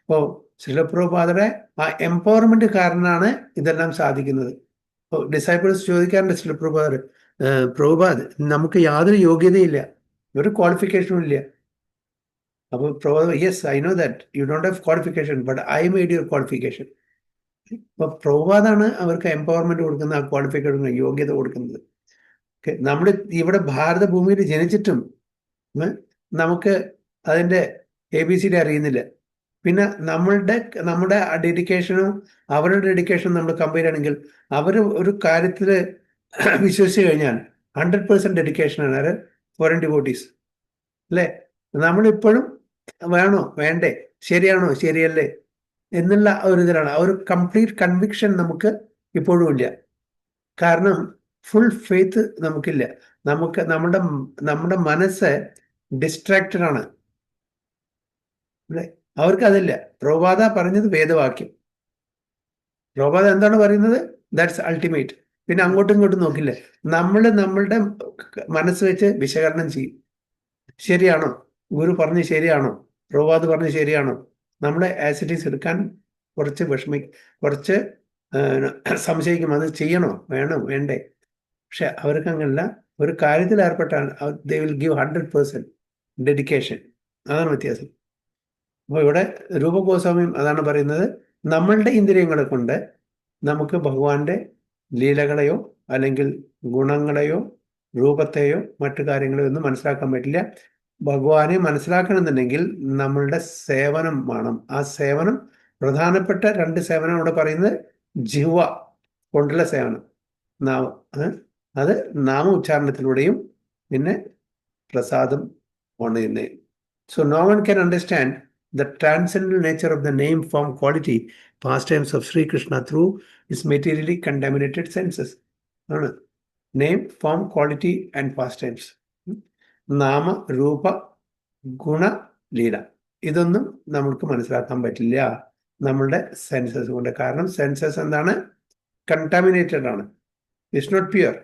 അപ്പോൾ ശിലപ്രഭാതയുടെ ആ എംപവർമെന്റ് കാരണമാണ് ഇതെല്ലാം സാധിക്കുന്നത്. അപ്പോൾ ഡിസൈപ്പിൾസ് ചോദിക്കാറുണ്ട് പ്രഭുപാദ് നമുക്ക് യാതൊരു യോഗ്യതയില്ല, ഒരു ക്വാളിഫിക്കേഷനും ഇല്ല. അപ്പോൾ Prabhupada, yes I know that you don't have qualification but I made your qualification. അപ്പൊ പ്രഭുപാദാണ് അവർക്ക് എംപവർമെന്റ് കൊടുക്കുന്ന, ആ ക്വാളിഫിക്കേഷൻ യോഗ്യത കൊടുക്കുന്നത്. നമ്മൾ ഇവിടെ ഭാരതഭൂമിയിൽ ജനിച്ചിട്ടും നമുക്ക് അതിൻ്റെ ABCD അറിയുന്നില്ല. പിന്നെ നമ്മുടെ ഡെഡിക്കേഷനും അവരുടെ ഡെഡിക്കേഷനും നമ്മൾ കമ്പയർ ചെയ്യണമെങ്കിൽ, അവർ ഒരു കാര്യത്തിൽ വിശ്വസിച്ച് കഴിഞ്ഞാൽ 100% ഡെഡിക്കേഷനാണ് ഫോറിൻ ഡിവോട്ടീസ് അല്ലേ. നമ്മളിപ്പോഴും വേണോ വേണ്ടേ, ശരിയാണോ ശരിയല്ലേ എന്നുള്ള ഒരു ഇതിലാണ്. ആ ഒരു കംപ്ലീറ്റ് കൺവിക്ഷൻ നമുക്ക് ഇപ്പോഴും ഇല്ല. കാരണം ഫുൾ ഫെയ്ത്ത് നമുക്കില്ല. നമ്മുടെ മനസ്സ് ഡിസ്ട്രാക്റ്റഡ് ആണ് അല്ലേ. അവർക്കതില്ല. പ്രഭുപാദ പറഞ്ഞത് വേദവാക്യം. പ്രഭുപാദ എന്താണ് പറയുന്നത്? That's ultimate. പിന്നെ അങ്ങോട്ടും ഇങ്ങോട്ടും നോക്കില്ല. നമ്മളുടെ മനസ്സ് വെച്ച് വിശകലനം ചെയ്യും. ശരിയാണോ ഗുരു പറഞ്ഞ്, ശരിയാണോ പ്രഭുപാദ് പറഞ്ഞ്, ശരിയാണോ? നമ്മളെ ആസിറ്റീസ് എടുക്കാൻ കുറച്ച് സംശയിക്കും. അത് ചെയ്യണോ വേണോ വേണ്ടേ? പക്ഷെ അവർക്ക് അങ്ങനല്ല. ഒരു കാര്യത്തിൽ ഏർപ്പെട്ടാൽ ദേ വിൽ ഗിവ് 100% ഡെഡിക്കേഷൻ. അതാണ് വ്യത്യാസം. അപ്പോൾ ഇവിടെ രൂപഗോസ്വാമിയും അതാണ് പറയുന്നത്, നമ്മളുടെ ഇന്ദ്രിയങ്ങളെ കൊണ്ട് നമുക്ക് ഭഗവാന്റെ ലീലകളെയോ അല്ലെങ്കിൽ ഗുണങ്ങളെയോ രൂപത്തെയോ മറ്റു കാര്യങ്ങളെയോ ഒന്നും മനസ്സിലാക്കാൻ പറ്റില്ല. ഭഗവാനെ മനസ്സിലാക്കണമെന്നുണ്ടെങ്കിൽ നമ്മളുടെ സേവനം വേണം. ആ സേവനം, പ്രധാനപ്പെട്ട 2 സേവനം ഇവിടെ പറയുന്നത് ജിഹ്വ കൊണ്ടുള്ള സേവനം, നാവ്, അത് നാമ ഉച്ചാരണത്തിലൂടെയും പിന്നെ പ്രസാദം ഉണയുന്നേ. So no one can understand the transcendental nature of the name, form, quality, pastimes of Sri Krishna through his materially contaminated senses. Name, form, quality and pastimes. നാമ, രൂപ, ഗുണ, ലീല, ഇതൊന്നും നമ്മൾക്ക് മനസ്സിലാക്കാൻ പറ്റില്ല നമ്മളുടെ സെൻസസ് കൊണ്ട്. കാരണം സെൻസസ് എന്താണ്? കണ്ടാമിനേറ്റഡ് ആണ്. It's not pure.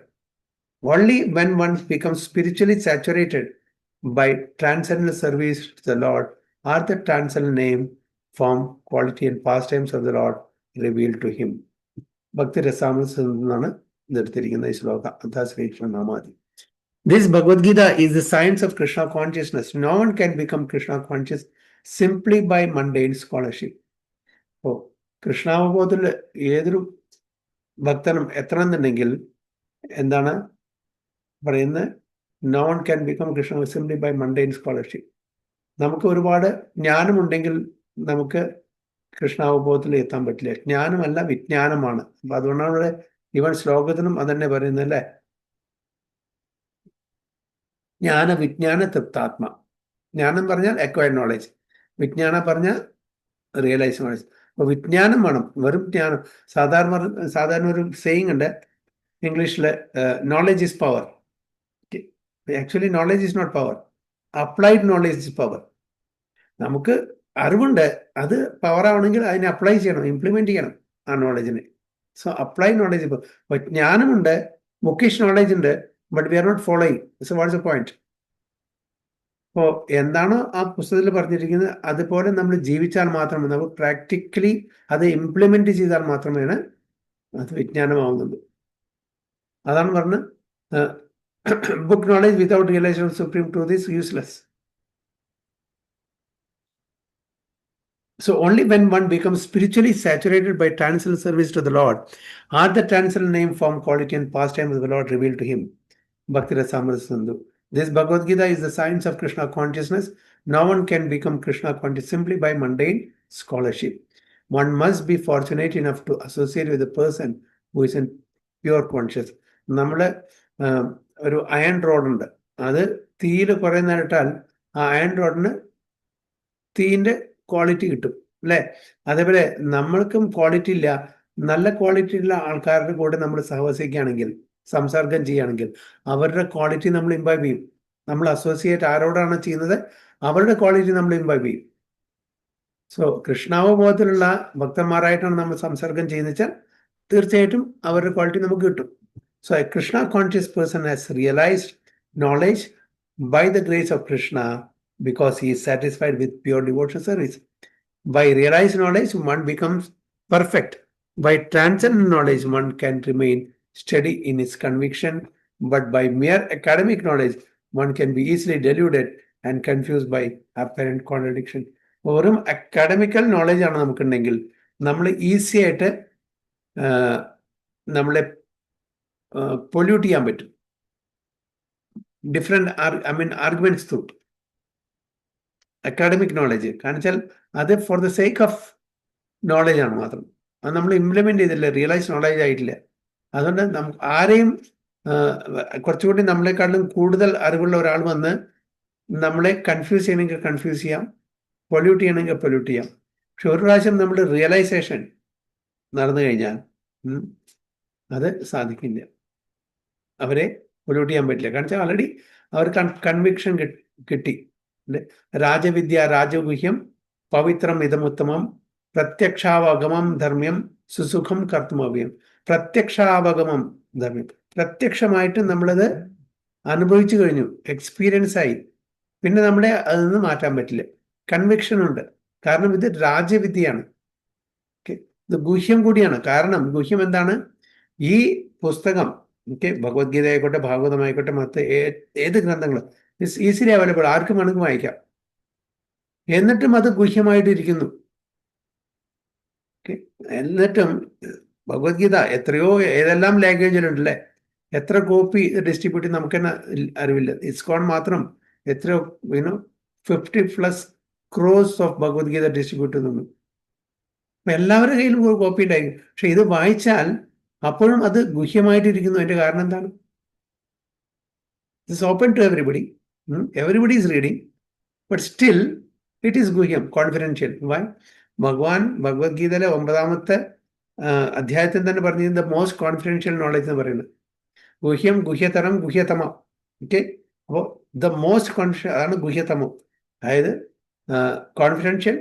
Only when one becomes spiritually saturated by transcendental service to the Lord are the transcendental name, form, quality and pastimes of the Lord revealed to him. ഭക്തി രസാമൃതത്തിൽ നിന്നാണ് ഇതെടുത്തിരിക്കുന്ന ഈ ശ്ലോകം. അതാ Sreekrishna നാമാദി. This Bhagavad Gita is the science of Krishna consciousness. No one can become Krishna conscious simply by mundane scholarship. ഓ, കൃഷ്ണാവബോധത്തിൽ ഏതൊരു ഭക്തനും എത്തണമെന്നുണ്ടെങ്കിൽ എന്താണ് പറയുന്നത്? No one can become Krishna simply by mundane scholarship. നമുക്ക് ഒരുപാട് ജ്ഞാനമുണ്ടെങ്കിൽ നമുക്ക് കൃഷ്ണാവബോധത്തിൽ എത്താൻ പറ്റില്ല. ജ്ഞാനമല്ല, വിജ്ഞാനമാണ്. അപ്പൊ അതുകൊണ്ടാണ് ഇവിടെ ഇവൻ ശ്ലോകത്തിനും അതന്നെ പറയുന്നത് അല്ലേ. ജ്ഞാന വിജ്ഞാന തൃപ്താത്മ. ജ്ഞാനം പറഞ്ഞാൽ അക്വയർഡ് നോളജ്, വിജ്ഞാനം പറഞ്ഞാൽ റിയലൈസ് നോളജ്. അപ്പൊ വിജ്ഞാനം വേണം, വെറും ജ്ഞാനം. സാധാരണ ഒരു സെയിങ് ഉണ്ട് ഇംഗ്ലീഷിൽ, knowledge is power. Actually knowledge is not power, applied knowledge is power. നമുക്ക് അറിവുണ്ട്, അത് പവർ ആവണമെങ്കിൽ അതിനെ അപ്ലൈ ചെയ്യണം, ഇംപ്ലിമെന്റ് ചെയ്യണം ആ നോളജിനെ. സോ അപ്ലൈഡ് നോളജ് ഇപ്പോൾ ജ്ഞാനമുണ്ട്, ബുക്കിഷ് നോളജ് ഉണ്ട്, but we are not following. So what's a point? അപ്പോൾ എന്താണോ ആ പുസ്തകത്തിൽ പറഞ്ഞിരിക്കുന്നത് അതുപോലെ നമ്മൾ ജീവിച്ചാൽ മാത്രമേ, നമ്മൾ പ്രാക്ടിക്കലി അത് ഇംപ്ലിമെന്റ് ചെയ്താൽ മാത്രമേ അത് വിജ്ഞാനമാവുന്നുള്ളൂ. അതാണ് പറഞ്ഞ് book knowledge without realisation of supreme truth is useless. So only when one becomes spiritually saturated by transcendental service to the Lord, are the transcendental name, form, quality, and pastime of the Lord revealed to him. Bhakti Rasamrita Sindhu. This Bhagavad Gita is the science of Krishna consciousness. No one can become Krishna conscious simply by mundane scholarship. One must be fortunate enough to associate with a person who is in pure conscious. നമ്മുടെ ഒരു iron റോഡുണ്ട്, അത് തീയിൽ കുറേ നേരം ഇട്ടാൽ ആ iron റോഡിന് തീയിൻ്റെ ക്വാളിറ്റി കിട്ടും അല്ലേ? അതേപോലെ നമ്മൾക്കും ക്വാളിറ്റി ഇല്ല. നല്ല ക്വാളിറ്റി ഉള്ള ആൾക്കാരുടെ കൂടെ നമ്മൾ സഹവസിക്കുകയാണെങ്കിൽ, സംസർഗം ചെയ്യുകയാണെങ്കിൽ, അവരുടെ ക്വാളിറ്റി നമ്മൾ ഇംബൈബ് ചെയ്യും. നമ്മൾ അസോസിയേറ്റ് ആരോടാണ് ചെയ്യുന്നത്, അവരുടെ ക്വാളിറ്റി നമ്മൾ ഇംബൈബ് ചെയ്യും. സോ കൃഷ്ണാവബോധത്തിലുള്ള ഭക്തന്മാരായിട്ടാണ് നമ്മൾ സംസർഗം ചെയ്യുന്നത് വെച്ചാൽ തീർച്ചയായിട്ടും അവരുടെ ക്വാളിറ്റി നമുക്ക് കിട്ടും. So a Krishna conscious person has realised knowledge by the grace of Krishna because he is satisfied with pure devotional service. By realized knowledge, one becomes perfect. By transcendent knowledge, one can remain steady in his conviction. But by mere academic knowledge, one can be easily deluded and confused by apparent contradiction. വെറും academical knowledge ആണ് നമുക്കുണ്ടെങ്കിൽ നമ്മൾ easy ആയിട്ട് നമ്മളെ pollute ചെയ്യാൻ പറ്റും. Different arguments through academic knowledge. കാരണം വെച്ചാൽ അത് for the sake of knowledge ആണ് മാത്രം. അത് നമ്മൾ ഇംപ്ലിമെന്റ് ചെയ്തില്ല, റിയലൈസ് നോളജ് ആയിട്ടില്ല. അതുകൊണ്ട് നമുക്ക് ആരെയും കുറച്ചുകൂടി നമ്മളെക്കാളും കൂടുതൽ അറിവുള്ള ഒരാൾ വന്ന് നമ്മളെ കൺഫ്യൂസ് ചെയ്യണമെങ്കിൽ കൺഫ്യൂസ് ചെയ്യാം, പൊല്യൂട്ട് ചെയ്യണമെങ്കിൽ പൊല്യൂട്ട് ചെയ്യാം. പക്ഷെ ഒരു പ്രാവശ്യം നമ്മൾ റിയലൈസേഷൻ നടന്നു കഴിഞ്ഞാൽ അത് സാധിക്കില്ല, അവരെ പൊല്യൂട്ട് ചെയ്യാൻ പറ്റില്ല. കാരണം വെച്ചാൽ ആൾറെഡി അവർക്ക് കൺവിക്ഷൻ കിട്ടി. രാജവിദ്യ രാജഗുഹ്യം പവിത്രം ഇതമുത്തമം പ്രത്യക്ഷാവഗമം ധർമ്മ്യം സുസുഖം കർത്തുമവ്യം. പ്രത്യക്ഷാവഗമം ധർമ്മ്യം, പ്രത്യക്ഷമായിട്ട് നമ്മളത് അനുഭവിച്ചു കഴിഞ്ഞു, എക്സ്പീരിയൻസ് ആയി, പിന്നെ നമ്മളെ അതിൽ നിന്ന് മാറ്റാൻ പറ്റില്ല. കൺവിക്ഷൻ ഉണ്ട്, കാരണം ഇത് രാജവിദ്യയാണ്. ഇത് ഗുഹ്യം കൂടിയാണ്. കാരണം ഗുഹ്യം എന്താണ്? ഈ പുസ്തകം ഭഗവത്ഗീത ആയിക്കോട്ടെ, ഭാഗവതമായിക്കോട്ടെ, മറ്റ് ഏത് ഗ്രന്ഥങ്ങളും ഈസിലി അവൈലബിൾ, ആർക്കും വേണമെങ്കിൽ വായിക്കാം. എന്നിട്ടും അത് ഗുഹ്യമായിട്ടിരിക്കുന്നു. എന്നിട്ടും ഭഗവത്ഗീത എത്രയോ ഏതെല്ലാം ലാംഗ്വേജിലുണ്ടല്ലേ, എത്ര കോപ്പി ഡിസ്ട്രിബ്യൂട്ട് ചെയ്ത് നമുക്ക് തന്നെ അറിവില്ല. ഇസ്കോൺ മാത്രം എത്രയോ 50+ crores ഓഫ് ഭഗവത്ഗീത ഡിസ്ട്രിബ്യൂട്ട് ചെയ്യുന്നു. അപ്പം എല്ലാവരുടെ കയ്യിലും ഒരു കോപ്പി ഉണ്ടായിരിക്കും. പക്ഷെ ഇത് വായിച്ചാൽ അപ്പോഴും അത് ഗുഹ്യമായിട്ടിരിക്കുന്നു. അതിൻ്റെ കാരണം എന്താണ്? It's open to everybody, everybody is reading, but still it is ഗുഹ്യം, കോൺഫിഡൻഷ്യൽ. വൈ? ഭഗവാൻ ഭഗവത്ഗീതയിലെ 9ാമത്തെ അധ്യായത്തിൽ തന്നെ പറഞ്ഞിരുന്നത് മോസ്റ്റ് കോൺഫിഡൻഷ്യൽ നോളജ് എന്ന് പറയുന്നത് ഗുഹ്യം, ഗുഹ്യതരം, ഗുഹ്യതമം. അപ്പോൾ ദ മോസ്റ്റ് കോൺഫിഡൻ അതാണ് ഗുഹ്യതമം. അതായത് confidential,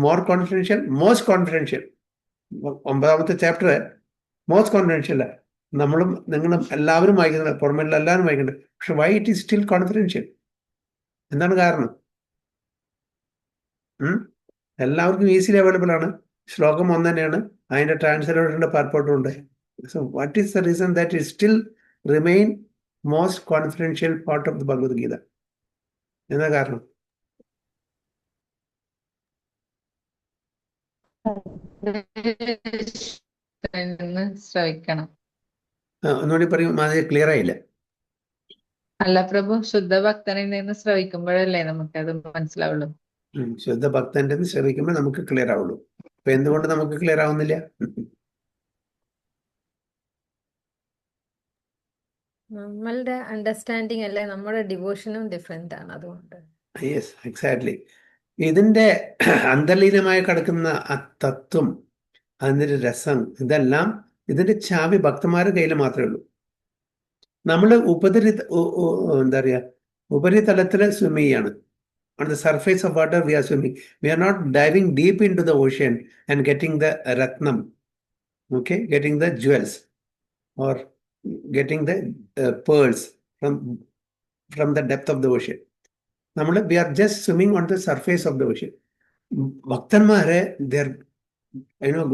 more confidential, most confidential. 9ാമത്തെ ചാപ്റ്റർ മോസ്റ്റ് കോൺഫിഡൻഷ്യൽ നമ്മളും നിങ്ങളും എല്ലാവരും വായിക്കുന്നുണ്ട്, പുറമേയുള്ള എല്ലാവരും വായിക്കുന്നുണ്ട്. പക്ഷെ why it is still confidential? എന്താണ് കാരണം? എല്ലാവർക്കും ഈസിലി അവൈലബിൾ ആണ്. ശ്ലോകം ഒന്ന് തന്നെയാണ്, അതിൻ്റെ ട്രാൻസ്ലേഷൻ്റെ പർപ്പോട്ടും ഉണ്ട്. So what is the reason that it still remain most confidential part of the Bhagavad Gita? എന്താ കാരണം? ശ്രവിക്കണം. ഒന്നുകൂടി പറയും, അത് ക്ലിയർ ആയില്ല. അല്ല പ്രഭു, ശുദ്ധ ഭക്തനിൽ നിന്ന് ശ്രവിക്കുമ്പോഴല്ലേ നമുക്കത് മനസ്സിലാവുള്ളൂ. ശുദ്ധ ഭക്തന്റെ ശ്രമിക്കുമ്പോൾ നമുക്ക് ക്ലിയർ ആവുള്ളൂ. അപ്പൊ എന്തുകൊണ്ട് നമുക്ക് ക്ലിയർ ആവുന്നില്ല? നമ്മളുടെ അണ്ടർസ്റ്റാൻഡിങ് അല്ലേ, നമ്മുടെ ഡിവോഷനും ഡിഫറെന്റ് ആണ്, അതുകൊണ്ട്. Yes, exactly. ഇതിന്റെ അന്തർലീനമായി കിടക്കുന്ന ആ തത്വം, അതിൻ്റെ രസം, ഇതെല്ലാം ഇതിന്റെ ചാവി ഭക്തന്മാരുടെ കയ്യിൽ മാത്രമേ ഉള്ളൂ. നമ്മൾ എന്താ പറയാ, ഉപരിതലത്തിൽ സ്വിം ചെയ്യാണ്. On the surface of water we are swimming. We are not diving deep into the ocean and getting the ratnam, okay, getting the jewels or getting the pearls from the depth of the ocean. We are just swimming on the surface of the ocean. Bhaktanmare, they are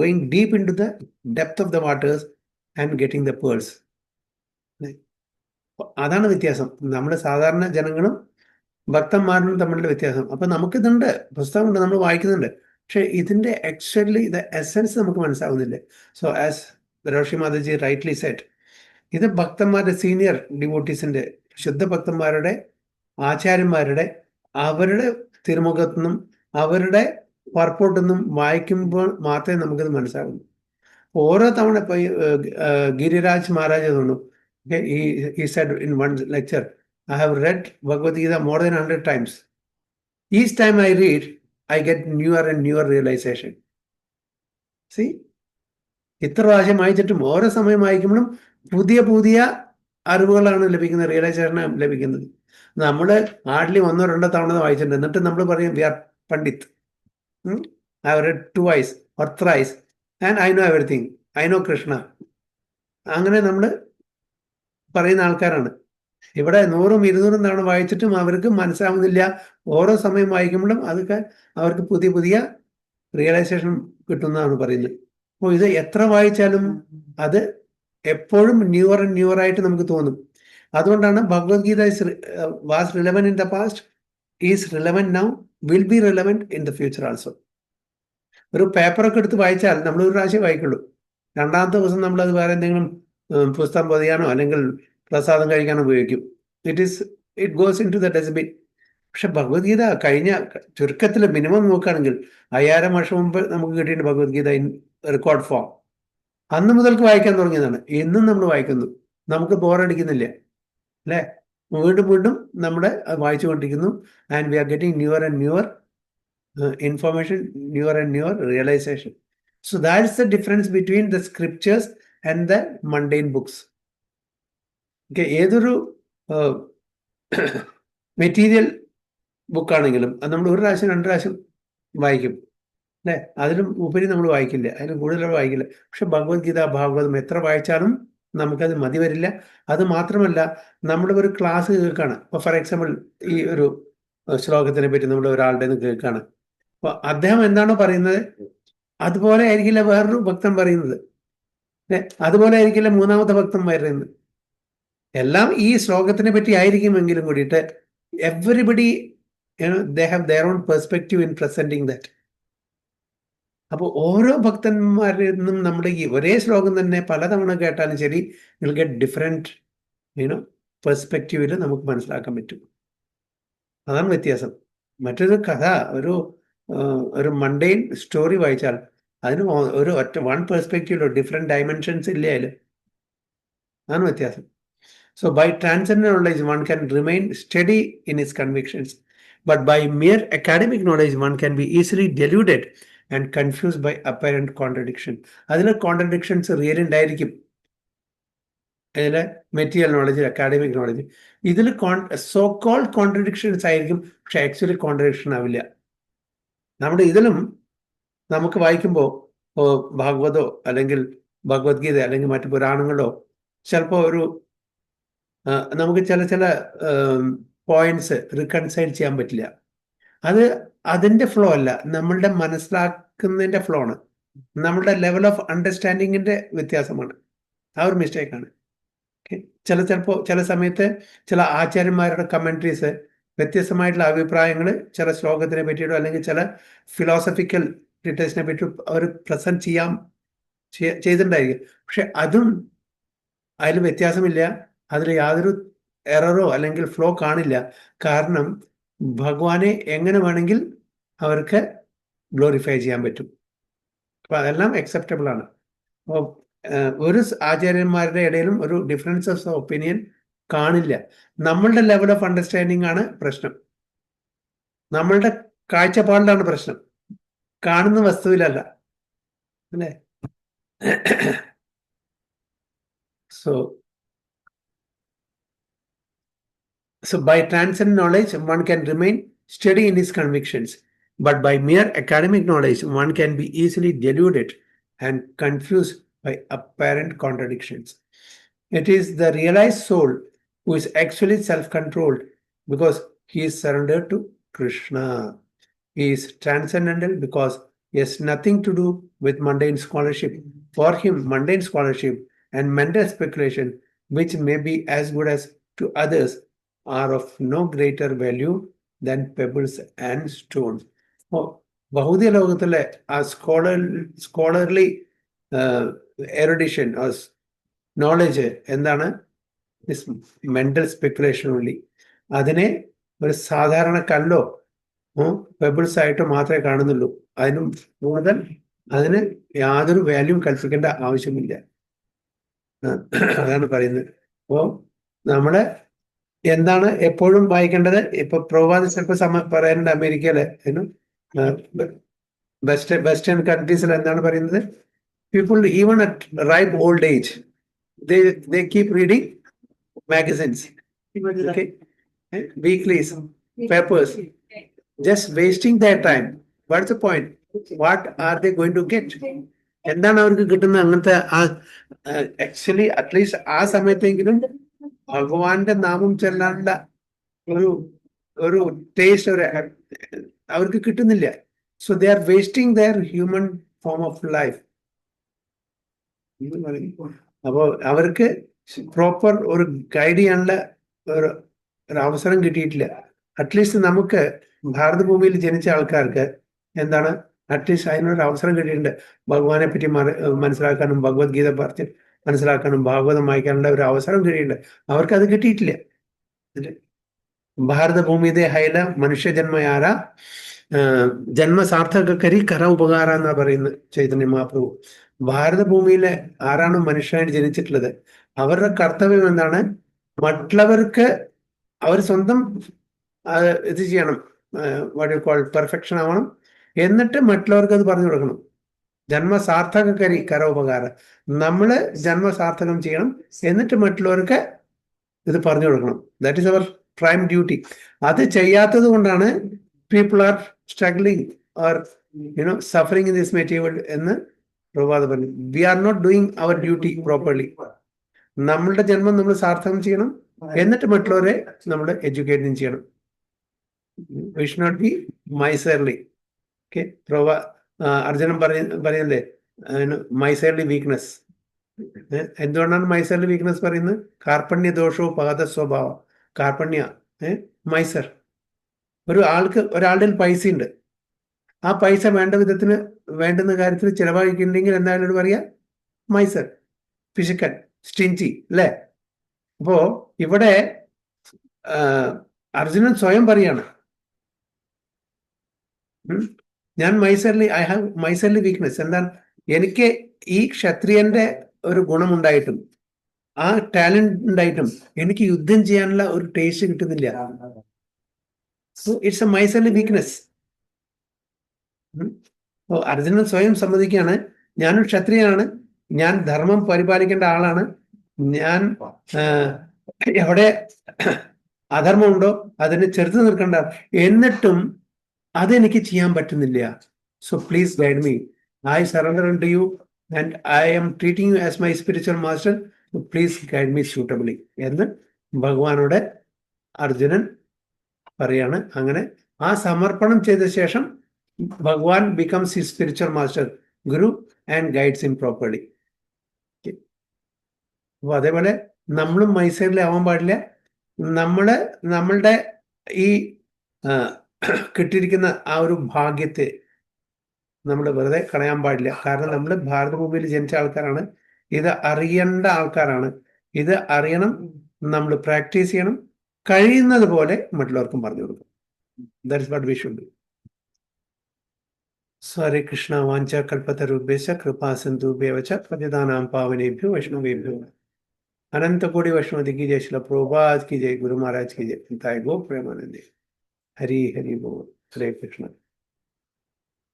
going deep into the depth of the waters and getting the pearls. അതാണ് വ്യത്യാസം. നമ്മുടെ സാധാരണ ജനങ്ങളും ഭക്തന്മാരും തമ്മിലുള്ള വ്യത്യാസം. അപ്പൊ നമുക്കിതുണ്ട്, പുസ്തകമുണ്ട്, നമ്മൾ വായിക്കുന്നുണ്ട്, പക്ഷെ ഇതിന്റെ ആക്ച്വലി ഇത് എസൻസ് നമുക്ക് മനസ്സിലാവുന്നില്ല. So as Roshi Mataji rightly said, ഇത് ഭക്തന്മാരുടെ സീനിയർ ഡിവോട്ടീസിന്റെ, ശുദ്ധ ഭക്തന്മാരുടെ, ആചാര്യന്മാരുടെ, അവരുടെ തിരുമുഖത്തു നിന്നും അവരുടെ പർപ്പോട്ടിൽ നിന്നും വായിക്കുമ്പോൾ മാത്രമേ നമുക്കിത് മനസ്സിലാവുള്ളൂ. ഓരോ തവണ ഇപ്പൊ ഗിരിരാജ് മഹാരാജ് തോന്നുന്നു, he said in one lecture, I have read Bhagavad Gita more than 100 times. Each time I read, I get newer and newer realization. See? ഇത്ര പ്രാവശ്യം വായിച്ചിട്ടും ഓരോ സമയം വായിക്കുമ്പോഴും പുതിയ പുതിയ അറിവുകളാണ് ലഭിക്കുന്നത്, റിയലൈസേഷനാണ് ലഭിക്കുന്നത്. നമ്മൾ ഹാർഡ്ലി 1-2 തവണ വായിച്ചിട്ടുണ്ട്, എന്നിട്ട് നമ്മൾ പറയും we are pandit. I have read twice or thrice and I know everything. I know Krishna. അങ്ങനെ നമ്മൾ പറയുന്ന ആൾക്കാരാണ്. ഇവിടെ 100-200 തവണ വായിച്ചിട്ടും അവർക്ക് മനസ്സിലാവുന്നില്ല. ഓരോ സമയം വായിക്കുമ്പോഴും അതൊക്കെ അവർക്ക് പുതിയ പുതിയ റിയലൈസേഷൻ കിട്ടുന്നതാണ് പറയുന്നത്. അപ്പോൾ ഇത് എത്ര വായിച്ചാലും അത് എപ്പോഴും ന്യൂവർ ആൻഡ് ന്യൂവർ ആയിട്ട് നമുക്ക് തോന്നും. അതുകൊണ്ടാണ് Bhagavad Gita was relevant in the past, is relevant now, will be relevant in the future also. ഒരു പേപ്പറൊക്കെ എടുത്ത് വായിച്ചാൽ നമ്മൾ ഒരു പ്രാവശ്യം വായിക്കുള്ളൂ. രണ്ടാമത്തെ ദിവസം നമ്മളത് വേറെ എന്തെങ്കിലും പുസ്തകം പൊതിയാനോ അല്ലെങ്കിൽ പ്രസാദം കഴിക്കാനോ ഉപയോഗിക്കും. It goes into the dustbin. പക്ഷെ ഭഗവത്ഗീത കഴിഞ്ഞ ചുരുക്കത്തിൽ മിനിമം നോക്കുകയാണെങ്കിൽ 5000 വർഷം മുമ്പ് നമുക്ക് കിട്ടിയിട്ട് ഭഗവത്ഗീത ഇൻ റെക്കോർഡ് ഫോം അന്ന് മുതൽക്ക് വായിക്കാൻ തുടങ്ങിയതാണ്. ഇന്നും നമ്മൾ വായിക്കുന്നു, നമുക്ക് ബോറടിക്കുന്നില്ല അല്ലേ? വീണ്ടും വീണ്ടും നമ്മുടെ വായിച്ചുകൊണ്ടിരിക്കുന്നു. And we are getting newer and newer information, newer and newer realization. So that's the difference between the scriptures and the mundane books. Okay, ഏതൊരു മെറ്റീരിയൽ ബുക്കാണെങ്കിലും അത് നമ്മൾ 1 പ്രാവശ്യം 2 പ്രാവശ്യം വായിക്കും അല്ലേ? അതിലും ഉപരി നമ്മൾ വായിക്കില്ല, അതിലും കൂടുതൽ വായിക്കില്ല. പക്ഷെ ഭഗവത്ഗീത, ഭാഗവതം എത്ര വായിച്ചാലും നമുക്കത് മതി വരില്ല. അത് മാത്രമല്ല, നമ്മുടെ ഒരു ക്ലാസ് കേൾക്കാണ്. ഇപ്പോൾ ഫോർ എക്സാമ്പിൾ ഈ ഒരു ശ്ലോകത്തിനെ പറ്റി നമ്മൾ ഒരാളുടെ നിന്ന് കേൾക്കാണ്. അപ്പൊ അദ്ദേഹം എന്താണോ പറയുന്നത് അതുപോലെ ആയിരിക്കില്ല വേറൊരു ഭക്തൻ പറയുന്നത്, അതുപോലെ ആയിരിക്കില്ല മൂന്നാമത്തെ ഭക്തൻ പറയുന്നത്. എല്ലാം ഈ ശ്ലോകത്തിനെ പറ്റി ആയിരിക്കുമെങ്കിലും കൂടിയിട്ട് everybody they have their own perspective in presenting that. അപ്പോൾ ഓരോ ഭക്തന്മാരിൽ നിന്നും നമ്മുടെ ഈ ഒരേ ശ്ലോകം തന്നെ പലതവണ കേട്ടാലും ശരി, വിൽ ഗെറ്റ് ഡിഫറെന്റ് പെർസ്പെക്റ്റീവിൽ നമുക്ക് മനസ്സിലാക്കാൻ പറ്റും. അതാണ് വ്യത്യാസം. മറ്റൊരു കഥ, ഒരു മണ്ടെയിൻ സ്റ്റോറി വായിച്ചാൽ അതിന് ഒരു വൺ പെർസ്പെക്റ്റീവിലോ ഡിഫറെന്റ് ഡയമെൻഷൻസ് ഇല്ല അതിൽ. അതാണ് വ്യത്യാസം. So by transcendental knowledge one can remain steady in his convictions, but by mere academic knowledge one can be easily deluded and confused by apparent contradiction. അതിലെ കോൺട്രഡിക്ഷൻസ് റിയൽ ഉണ്ടായിരിക്കും, അതിലെ material knowledge, academic knowledge. ഇതിൽ so called contradictions ആയിരിക്കും, പക്ഷെ actually contradiction ആവില്ല. നമ്മുടെ ഇതിലും നമുക്ക് വായിക്കുമ്പോൾ ഭാഗവതോ അല്ലെങ്കിൽ ഭഗവത്ഗീത അല്ലെങ്കിൽ മറ്റു പുരാണങ്ങളോ ചിലപ്പോൾ നമുക്ക് ചില പോയിന്റ്സ് റിക്കൺസൈൽ ചെയ്യാൻ പറ്റില്ല. അത് അതിൻ്റെ ഫ്ലോ അല്ല, നമ്മളുടെ മനസ്സിലാക്കുന്നതിൻ്റെ ഫ്ലോ ആണ്, നമ്മളുടെ ലെവൽ ഓഫ് അണ്ടർസ്റ്റാൻഡിങ്ങിൻ്റെ വ്യത്യാസമാണ്. ആ ഒരു മിസ്റ്റേക്കാണ്. ചിലപ്പോൾ ചില സമയത്ത് ചില ആചാര്യന്മാരുടെ കമൻട്രീസ് വ്യത്യസ്തമായിട്ടുള്ള അഭിപ്രായങ്ങൾ ചില ശ്ലോകത്തിനെ പറ്റിയിട്ടോ അല്ലെങ്കിൽ ചില ഫിലോസഫിക്കൽ ലിറ്ററേച്ചറിനെ പറ്റി അവർ പ്രസന്റ് ചെയ്തിട്ടുണ്ടായിരിക്കും. പക്ഷെ അതും അതിൽ വ്യത്യാസമില്ല, അതിൽ യാതൊരു എററോ അല്ലെങ്കിൽ ഫ്ലോ കാണില്ല. കാരണം ഭഗവാനെ എങ്ങനെ വേണമെങ്കിൽ അവർക്ക് ഗ്ലോറിഫൈ ചെയ്യാൻ പറ്റും. അപ്പൊ അതെല്ലാം അക്സെപ്റ്റബിൾ ആണ്. അപ്പോൾ ഒരു ആചാര്യന്മാരുടെ ഇടയിലും ഒരു ഡിഫറൻസസ് ഓഫ് ഒപ്പീനിയൻ കാണില്ല. നമ്മളുടെ ലെവൽ ഓഫ് അണ്ടർസ്റ്റാൻഡിങ് ആണ് പ്രശ്നം, നമ്മളുടെ കാഴ്ചപ്പാടിലാണ് പ്രശ്നം, കാണുന്ന വസ്തുവിലല്ല അല്ലേ? So So by transcendent knowledge, one can remain steady in his convictions. But by mere academic knowledge, one can be easily deluded and confused by apparent contradictions. It is the realized soul who is actually self-controlled because he is surrendered to Krishna. He is transcendental because he has nothing to do with mundane scholarship. For him, mundane scholarship and mental speculation, which may be as good as to others, are of no greater value than pebbles and stones. ബഹുദയ ലോകത്തിലെ ആ scholarly എറുഡിഷൻ knowledge എന്താണ്? This mental speculation ഉള്ളി. അതിനെ ഒരു സാധാരണ കല്ലോ pebbles ആയിട്ട് മാത്രമേ കാണുന്നുള്ളൂ. അതിനും കൂടുതൽ അതിന് യാതൊരു വാല്യൂ കൽപ്പിക്കേണ്ട ആവശ്യമില്ല. അതാണ് പറയുന്നത്. അപ്പോ നമ്മള് എന്താണ് എപ്പോഴും വായിക്കേണ്ടത്? ഇപ്പൊ പ്രവാദി ചിലപ്പോൾ പറയാനുണ്ട് അമേരിക്കയിലെ വെസ്റ്റേൺ കൺട്രീസിൽ എന്താണ് പറയുന്നത്? People even at ripe old age they keep reading magazines, okay, weeklies, papers, just wasting their time. What's the point? What are they going to get? എന്താണ് അവർക്ക് കിട്ടുന്നത്? അങ്ങനത്തെ ആക്ച്വലി അറ്റ്ലീസ്റ്റ് ആ സമയത്തെങ്കിലും ഭഗവാന്റെ നാമം ചെല്ലാനുള്ള ഒരു ടേസ്റ്റ് അവർക്ക് കിട്ടുന്നില്ല. So they are wasting their human form of life. അപ്പോൾ അവർക്ക് പ്രോപ്പർ ഒരു ഗൈഡ് ചെയ്യാനുള്ള ഒരു അവസരം കിട്ടിയിട്ടില്ല. അറ്റ്ലീസ്റ്റ് നമുക്ക് ഭാരതഭൂമിയിൽ ജനിച്ച ആൾക്കാർക്ക് എന്താണ് അറ്റ്ലീസ്റ്റ് അതിനൊരു അവസരം കിട്ടിയിട്ടുണ്ട്. ഭഗവാനെ പറ്റി മനസ്സിലാക്കാനും ഭഗവത്ഗീത പറഞ്ഞ് മനസ്സിലാക്കാനും ഭാഗവതം വായിക്കാനുള്ള ഒരു അവസരം കിട്ടിയിട്ടുണ്ട്. അവർക്കത് കിട്ടിയിട്ടില്ല. ഭാരതഭൂമിയുടെ ഹൈല മനുഷ്യജന്മയാര ജന്മ സാർത്ഥകരി കര ഉപകാര എന്നാ പറയുന്നത് ചൈതന്യ മഹാപ്രഭു. ഭാരതഭൂമിയിലെ ആരാണ് മനുഷ്യനായിട്ട് ജനിച്ചിട്ടുള്ളത്, അവരുടെ കർത്തവ്യം എന്താണ്? മറ്റുള്ളവർക്ക് അവർ സ്വന്തം ഇത് ചെയ്യണം, വാട്ട് യു കോൾ പെർഫെക്ഷൻ ആവണം, എന്നിട്ട് മറ്റുള്ളവർക്ക് അത് പറഞ്ഞു കൊടുക്കണം. ജന്മസാർത്ഥകരി കരോപകാരം. നമ്മള് ജന്മസാർത്ഥകം ചെയ്യണം, എന്നിട്ട് മറ്റുള്ളവർക്ക് ഇത് പറഞ്ഞു കൊടുക്കണം. That is our prime duty. അത് ചെയ്യാത്തത് കൊണ്ടാണ് people are struggling or suffering in this material എന്ന് പ്രഭാത പറഞ്ഞു. We are not doing our duty properly. നമ്മളുടെ ജന്മം നമ്മൾ സാർത്ഥകം ചെയ്യണം, എന്നിട്ട് മറ്റുള്ളവരെ നമ്മൾ എഡ്യൂക്കേറ്റ് ചെയ്യണം. We should not be miserly. Okay, അർജുനൻ പറയുന്നില്ലേ മൈസർലി വീക്ക്നെസ്. എന്തുകൊണ്ടാണ് മൈസർലി വീക്ക്നെസ് പറയുന്നത്? കാർപ്പണ്യ ദോഷവും പാത സ്വഭാവം. കാർപ്പണ്യ മൈസർ. ഒരാളുടെ പൈസ ഉണ്ട്, ആ പൈസ വേണ്ട വിധത്തിന് വേണ്ടുന്ന കാര്യത്തിൽ ചിലവാക്കിയിട്ടുണ്ടെങ്കിൽ എന്തായാലും പറയാ മൈസർ, പിശുക്കൻ, സ്റ്റിഞ്ചി അല്ലേ? അപ്പോ ഇവിടെ അർജുനൻ സ്വയം പറയാണ് ഞാൻ ഐ ഹാവ് മൈസർലി വീക്ക്നെസ്. എന്താണ്? എനിക്ക് ഈ ക്ഷത്രിയന്റെ ഒരു ഗുണമുണ്ടായിട്ടും ആ ടാലന്റ് ഉണ്ടായിട്ടും എനിക്ക് യുദ്ധം ചെയ്യാനുള്ള ഒരു ടേസ്റ്റ് കിട്ടുന്നില്ല. So it's a miserly weakness. അർജുനൻ സ്വയം സമ്മതിക്കുകയാണ്, ഞാനൊരു ക്ഷത്രിയനാണ്, ഞാൻ ധർമ്മം പരിപാലിക്കേണ്ട ആളാണ്, ഞാൻ എവിടെ അധർമ്മമുണ്ടോ അതിനെ ചെറുത്ത് നിൽക്കേണ്ട, എന്നിട്ടും അതെനിക്ക് ചെയ്യാൻ പറ്റുന്നില്ല. So please guide me. I surrender to you and I am treating you as my spiritual master. Please guide me suitably എന്ന് ഭഗവാനോട് അർജുനൻ പറയാണ്. അങ്ങനെ ആ സമർപ്പണം ചെയ്ത ശേഷം ഭഗവാൻ becomes his spiritual master Guru and guides him properly. അപ്പൊ അതേപോലെ നമ്മളും മൈസൂരിലാവാൻ പാടില്ല. നമ്മളുടെ ഈ കിട്ടിയിരിക്കുന്ന ആ ഒരു ഭാഗ്യത്തെ നമ്മൾ വെറുതെ കളയാൻ പാടില്ല. കാരണം നമ്മൾ ഭാരതഭൂമിയിൽ ജനിച്ച ആൾക്കാരാണ്, ഇത് അറിയേണ്ട ആൾക്കാരാണ്. ഇത് അറിയണം, നമ്മൾ പ്രാക്ടീസ് ചെയ്യണം, കഴിയുന്നത് പോലെ മറ്റുള്ളവർക്കും പറഞ്ഞു കൊടുക്കും. That is what we should do. Hare Krishna. വാഞ്ച കൽപ്പതരുഭ്യശ്ച കൃപാ സിന്ധുഭ്യവ ച പതിതാനാം പാവനേഭ്യോ വൈഷ്ണവേഭ്യോ अनंत कोटि वैष्णव की जय। श्रील प्रभुपाद की जय। गुरु महाराज की जय। गो प्रेमानंदे। हरि हरि बोल। हरे कृष्ण।